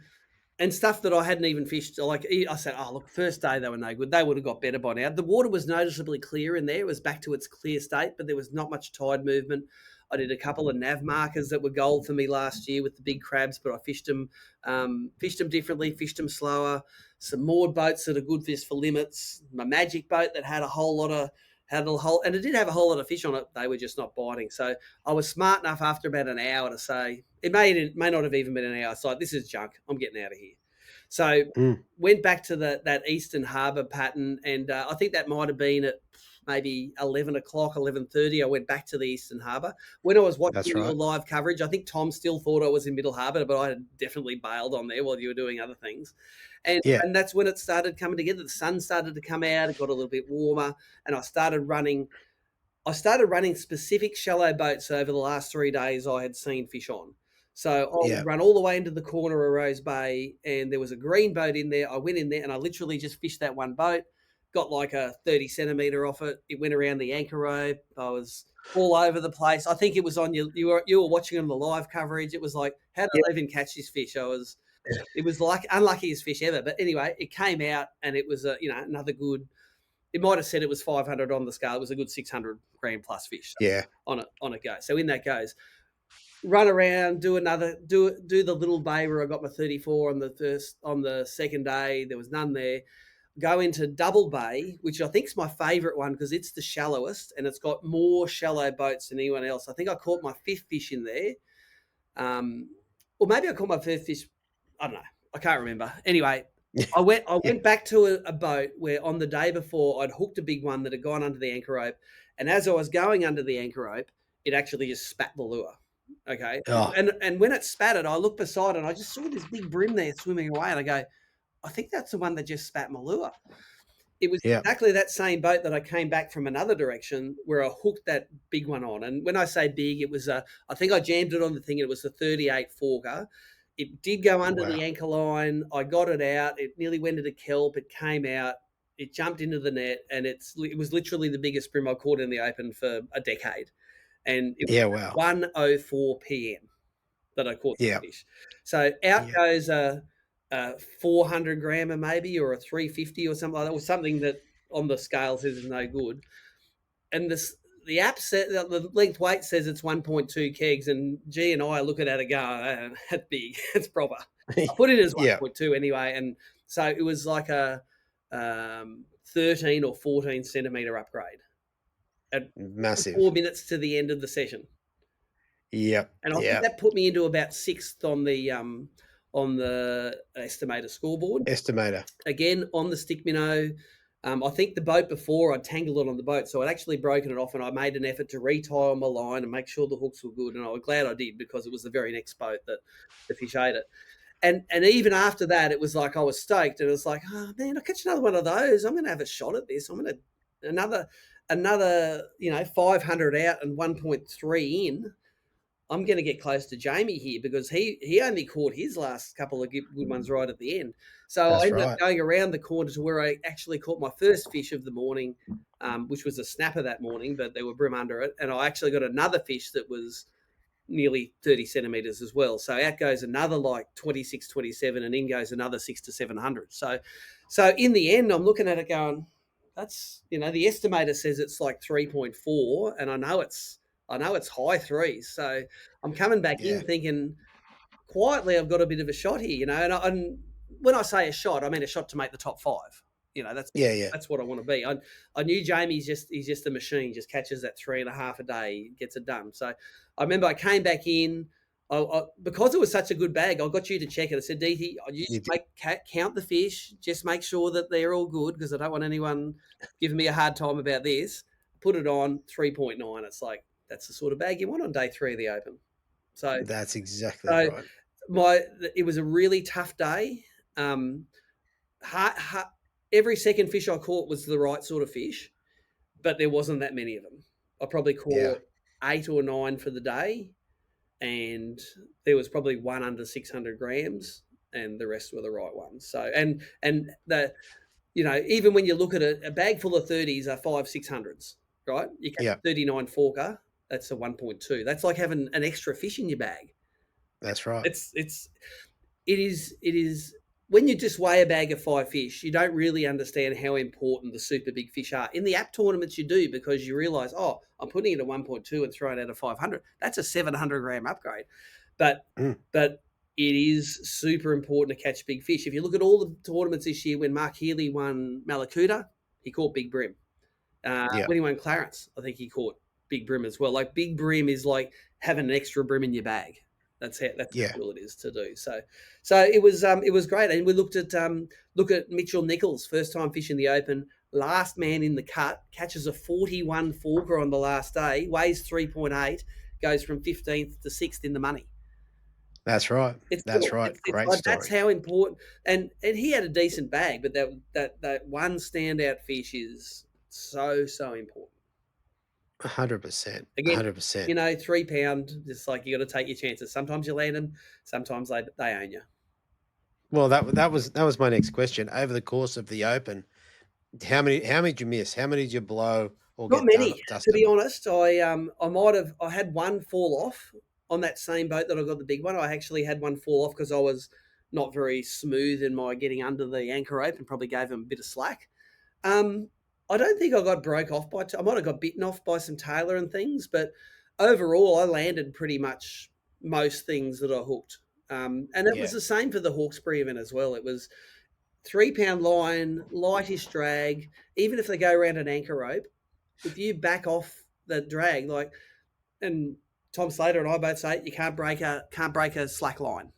and stuff that I hadn't even fished. Like I said, oh look, first day they were no good. They would have got better by now. The water was noticeably clear in there. It was back to its clear state, but there was not much tide movement. I did a couple of nav markers that were gold for me last year with the big crabs, but I fished them differently, fished them slower. Some moored boats that are good fish for limits. My magic boat that had a whole lot of and it did have a whole lot of fish on it. They were just not biting. So I was smart enough after about an hour to say it may not have even been an hour. It's like, this is junk. I'm getting out of here. So went back to that Eastern Harbour pattern, and I think that might have been at maybe 11 o'clock, 11:30. I went back to the Eastern Harbour. When I was watching That's your right. live coverage, I think Tom still thought I was in Middle Harbour, but I had definitely bailed on there while you were doing other things. And, Yeah. and that's when it started coming together. The sun started to come out. It got a little bit warmer, and I started running specific shallow boats over the last 3 days I had seen fish on. So I Yeah. would run all the way into the corner of Rose Bay, and there was a green boat in there. I went in there and I literally just fished that one boat, got like a 30 centimetre off it. It went around the anchor rope. I was all over the place. I think it was on you were watching on the live coverage. It was like, how did I even catch this fish? It was like unluckiest fish ever. But anyway, it came out and it was another good. It might have said it was 500 on the scale. It was a good 600 gram plus fish. So Yeah. on it goes. So in that goes. Run around, do the little bay where I got my 34 on the second day. There was none there. Go into Double Bay, which I think is my favourite one because it's the shallowest and it's got more shallow boats than anyone else. I think I caught my fifth fish in there. Or maybe I caught my first fish. I don't know. I can't remember. Anyway, I went back to a boat where on the day before I'd hooked a big one that had gone under the anchor rope. And as I was going under the anchor rope, it actually just spat the lure. Okay. Oh. And when it spat it, I looked beside it and I just saw this big brim there swimming away. And I go, I think that's the one that just spat my lure. It was exactly that same boat that I came back from another direction where I hooked that big one on. And when I say big, it was I think I jammed it on the thing. It was a 38 forker. It did go under the anchor line. I got it out. It nearly went into kelp. It came out. It jumped into the net, and it was literally the biggest brim I caught in the Open for a decade. And it was 1:04 p.m. that I caught the fish. So out goes a 400 grammer maybe, or a 350 or something like that, or something that on the scale says is no good. And the app said the length weight says it's 1.2 kegs, and G and I look at it and go, oh, that's big, it's proper. I put it as 1.2 anyway, and so it was like a 13 or 14 centimeter upgrade at massive 4 minutes to the end of the session. Yep. And I think that put me into about sixth on the estimator scoreboard. Estimator. Again, on the stick minnow. I think the boat before I'd tangled it on the boat, so I'd actually broken it off, and I made an effort to retie on my line and make sure the hooks were good. And I was glad I did because it was the very next boat that the fish ate it. And even after that, it was like I was stoked, and it was like, oh man, I'll catch another one of those. I'm going to have a shot at this. I'm going to another 500 out and 1.3 in. I'm going to get close to Jamie here because he only caught his last couple of good ones right at the end. So I ended up going around the corner to where I actually caught my first fish of the morning, which was a snapper that morning, but there were brim under it. And I actually got another fish that was nearly 30 centimetres as well. So out goes another like 26, 27, and in goes another 600 to 700. So in the end, I'm looking at it going, that's, the estimator says it's like 3.4, and I know it's high threes. So I'm coming back in thinking quietly I've got a bit of a shot here, and when I say a shot, I mean a shot to make the top five. That's what I want to be. I knew Jamie's he's just a machine, just catches that 3.5 a day, gets it done. So I remember I came back in. Because it was such a good bag, I got you to check it. I said, DT, count the fish, just make sure that they're all good because I don't want anyone giving me a hard time about this. Put it on 3.9. It's like, that's the sort of bag you want on day 3 of the Open. So that's exactly right. It was a really tough day. Every second fish I caught was the right sort of fish, but there wasn't that many of them. I probably caught 8 or 9 for the day, and there was probably one under 600 grams, and the rest were the right ones. So and the even when you look at a bag full of 30s are 500-600s, right? You catch 39 forker. That's a 1.2. That's like having an extra fish in your bag. That's right. It is when you just weigh a bag of 5 fish, you don't really understand how important the super big fish are. In the app tournaments, you do, because you realize, oh, I'm putting it at 1.2 and throwing it out of 500. That's a 700 gram upgrade. But Mm. but it is super important to catch big fish. If you look at all the tournaments this year, when Mark Healy won Malakuta, he caught big brim. Yeah. When he won Clarence, I think he caught big brim as well. Like, big brim is like having an extra brim in your bag. That's how Yeah. cool it is to do. So it was great. And we look at Mitchell Nichols, first time fishing the Open, last man in the cut, catches a 41 forker on the last day, weighs 3.8, goes from 15th to 6th in the money. That's right. It's That's cool. right. It's Great like, that's story. how important. And he had a decent bag, but that one standout fish is so important. 100%. Again, 100%. 3 pound, just like, you got to take your chances. Sometimes you land them, sometimes they own you. Well, that was my next question. Over the course of the Open, how many did you miss? How many did you blow or Not get many, to dusted? be honest. I had one fall off on that same boat that I got the big one. I actually had one fall off because I was not very smooth in my getting under the anchor rope and probably gave him a bit of slack. I don't think I got broke off I might have got bitten off by some tailor and things, but overall I landed pretty much most things that I hooked. And it was Yeah. the same for the Hawkesbury event as well. It was 3 pound line, lightish drag. Even if they go around an anchor rope, if you back off the drag, like, and Tom Slater and I both say, you can't break a slack line,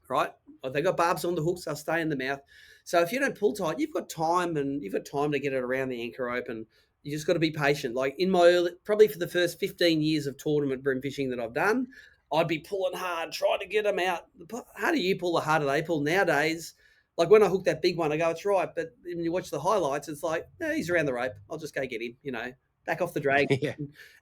right? They got barbs on the hooks; they'll stay in the mouth. So if you don't pull tight, you've got time to get it around the anchor open. You just got to be patient. Like, in my probably for the first 15 years of tournament bream fishing that I've done, I'd be pulling hard, trying to get them out. The harder you pull, the harder they pull. Nowadays, like, when I hook that big one, I go, it's right. But when you watch the highlights, it's like, he's around the rope. I'll just go get him. Back off the drag. Yeah.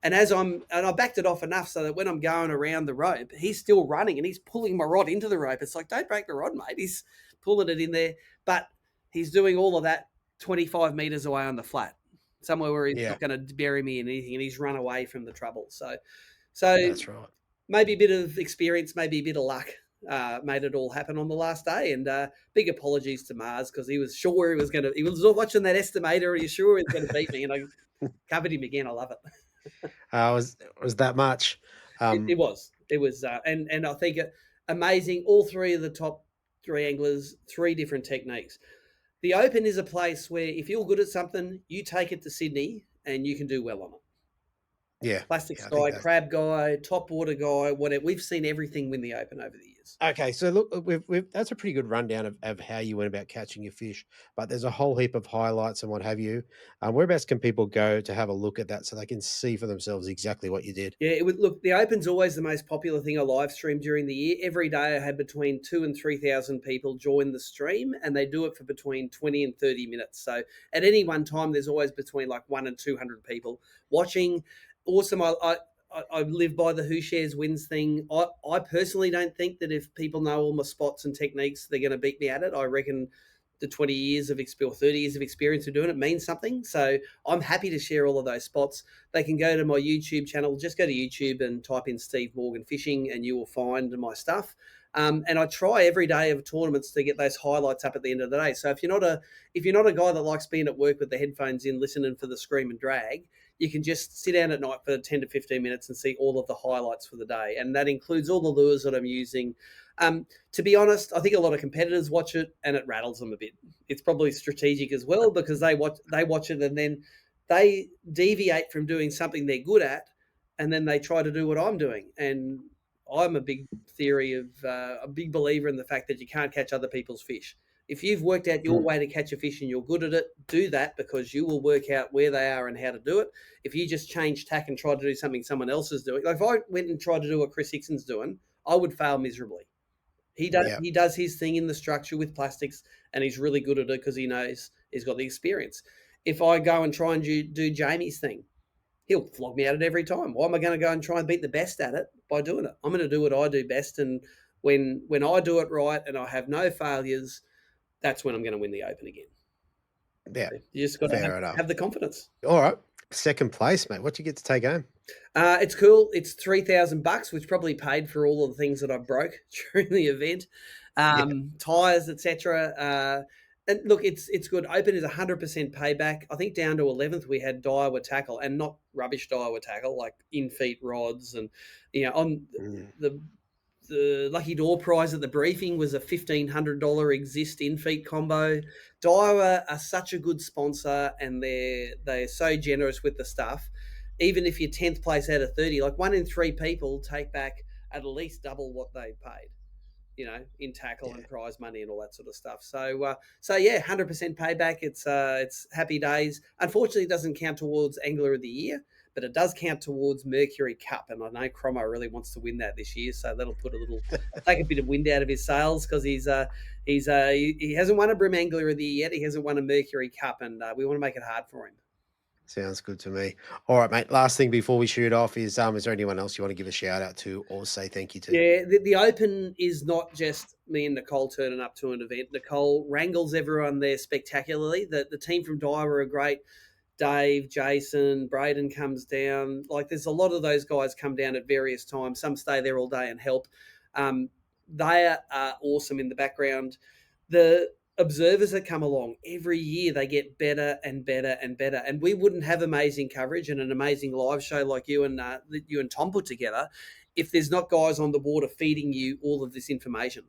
And I backed it off enough so that when I'm going around the rope, he's still running and he's pulling my rod into the rope. It's like, don't break the rod, mate. He's pulling it in there, but he's doing all of that 25 meters away on the flat, somewhere where he's Yeah. not going to bury me in anything, and he's run away from the trouble. So That's right. maybe a bit of experience, maybe a bit of luck made it all happen on the last day. And big apologies to Mars, because he was sure he was watching that estimator and he's sure he was going to beat me, and I covered him again. I love it. Was that much? It was, and I think amazing. All three of the top three anglers, three different techniques. The Open is a place where if you're good at something, you take it to Sydney and you can do well on it. Yeah. Plastics I think guy, that's crab guy, top water guy, whatever. We've seen everything win the Open over the years. okay. So look, we've that's a pretty good rundown of how you went about catching your fish, but there's a whole heap of highlights and what have you. Whereabouts can people go to have a look at that so they can see for themselves exactly what you did? Yeah, it would look. The Open's always the most popular thing I live stream during the year. Every day, I had between 2,000 and 3,000 people join the stream, and they do it for between 20 and 30 minutes. So at any one time, there's always between like 1 and 200 people watching. Awesome. I live by the who shares wins thing. I personally don't think that if people know all my spots and techniques, they're going to beat me at it. I reckon the 20 years of experience, 30 years of experience of doing it means something. So I'm happy to share all of those spots. They can go to my YouTube channel. Just go to YouTube and type in Steve Morgan Fishing, and you will find my stuff. And I try every day of tournaments to get those highlights up at the end of the day. So if you're not a guy that likes being at work with the headphones in, listening for the scream and drag, you can just sit down at night for 10 to 15 minutes and see all of the highlights for the day. And that includes all the lures that I'm using. To be honest, I think a lot of competitors watch it and it rattles them a bit. It's probably strategic as well, because they watch it and then they deviate from doing something they're good at, and then they try to do what I'm doing. And I'm a big believer in the fact that you can't catch other people's fish. If you've worked out your way to catch a fish and you're good at it, do that, because you will work out where they are and how to do it. If you just change tack and try to do something someone else is doing, like if I went and tried to do what Chris Hickson's doing, I would fail miserably. He does his thing in the structure with plastics, and he's really good at it because he knows he's got the experience. If I go and try and do Jamie's thing, he'll flog me at it every time. Why am I going to go and try and beat the best at it by doing it? I'm going to do what I do best, and when I do it right and I have no failures, that's when I'm going to win the Open again. Yeah. You just got Fair to enough. have the confidence. All right. Second place, mate. What do you get to take home? It's cool. It's $3,000, which probably paid for all of the things that I broke during the event, tires, etc. And look, it's good. Open is 100% payback. I think down to 11th we had Daiwa tackle, and not rubbish Daiwa tackle, like in-feet rods, and on the lucky door prize at the briefing was a $1,500 exist in-feet combo. Daiwa are such a good sponsor, and they're so generous with the stuff. Even if you're 10th place out of 30, like 1 in 3 people take back at least double what they paid, in tackle and prize money and all that sort of stuff. So yeah, 100% payback. It's happy days. Unfortunately, it doesn't count towards Angler of the Year, but it does count towards Mercury Cup. And I know Cromo really wants to win that this year, so that'll take a bit of wind out of his sails, because he hasn't won a Bream Angler of the Year yet. He hasn't won a Mercury Cup, and we want to make it hard for him. Sounds good to me. All right, mate. Last thing before we shoot off is there anyone else you want to give a shout out to or say thank you to? Yeah, the Open is not just me and Nicole turning up to an event. Nicole wrangles everyone there spectacularly. The team from Daiwa are great. Dave, Jason, Braden comes down. Like, there's a lot of those guys come down at various times. Some stay there all day and help. They are awesome in the background. The observers that come along every year, they get better and better and better. And we wouldn't have amazing coverage and an amazing live show like you and Tom put together if there's not guys on the water feeding you all of this information.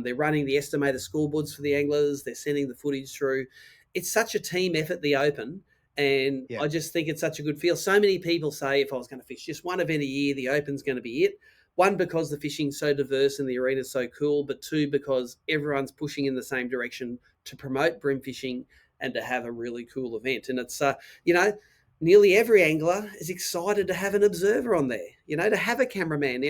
They're running the estimator scoreboards for the anglers. They're sending the footage through. It's such a team effort, the Open. And I just think it's such a good feel. So many people say, if I was going to fish just one event a year, the Open's going to be it. One, because the fishing's so diverse and the arena's so cool, but two, because everyone's pushing in the same direction to promote bream fishing and to have a really cool event. And it's, nearly every angler is excited to have an observer on there, to have a cameraman.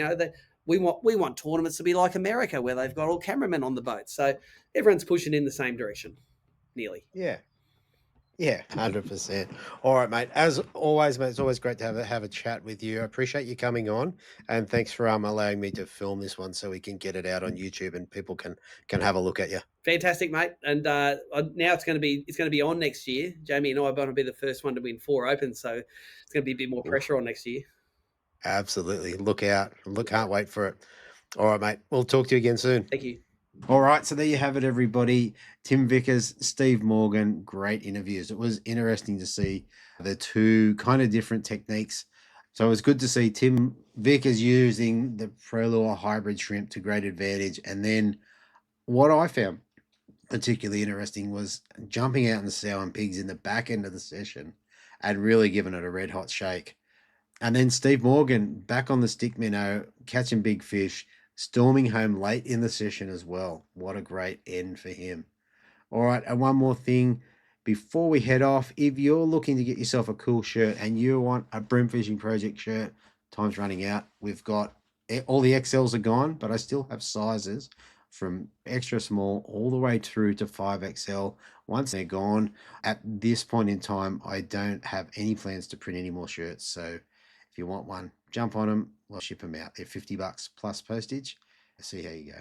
We want tournaments to be like America, where they've got all cameramen on the boat. So everyone's pushing in the same direction, nearly. Yeah, 100%. All right, mate. As always, mate, it's always great to have a chat with you. I appreciate you coming on, and thanks for allowing me to film this one so we can get it out on YouTube and people can have a look at you. Fantastic, mate. And now it's going to be on next year. Jamie and I are going to be the first one to win 4 Opens, so it's going to be a bit more pressure on next year. Absolutely. Look out. Can't wait for it. All right, mate. We'll talk to you again soon. Thank you. All right, so there you have it, everybody. Tim Vickers, Steve Morgan, great interviews. It was interesting to see the two kind of different techniques. So it was good to see Tim Vickers using the ProLure hybrid shrimp to great advantage. And then what I found particularly interesting was jumping out in the Sow and Pigs in the back end of the session and really giving it a red hot shake. And then Steve Morgan back on the stick minnow, catching big fish, storming home late in the session as well. What a great end for him. All right, and one more thing before we head off. If you're looking to get yourself a cool shirt and you want a Bream Fishing Project shirt, time's running out. We've got all the XLs are gone, but I still have sizes from extra small all the way through to 5XL. Once they're gone, at this point in time, I don't have any plans to print any more shirts. So if you want one, jump on them. We'll ship them out. They're $50 plus postage. See how you go.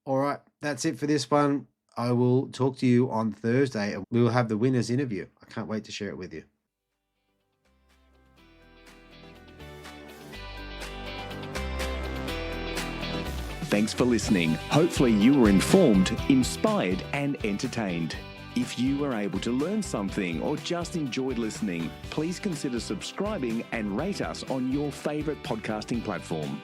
All right, that's it for this one. I will talk to you on Thursday, and we will have the winners interview. I can't wait to share it with you. Thanks for listening. Hopefully you were informed, inspired and entertained. If you were able to learn something or just enjoyed listening, please consider subscribing and rate us on your favourite podcasting platform.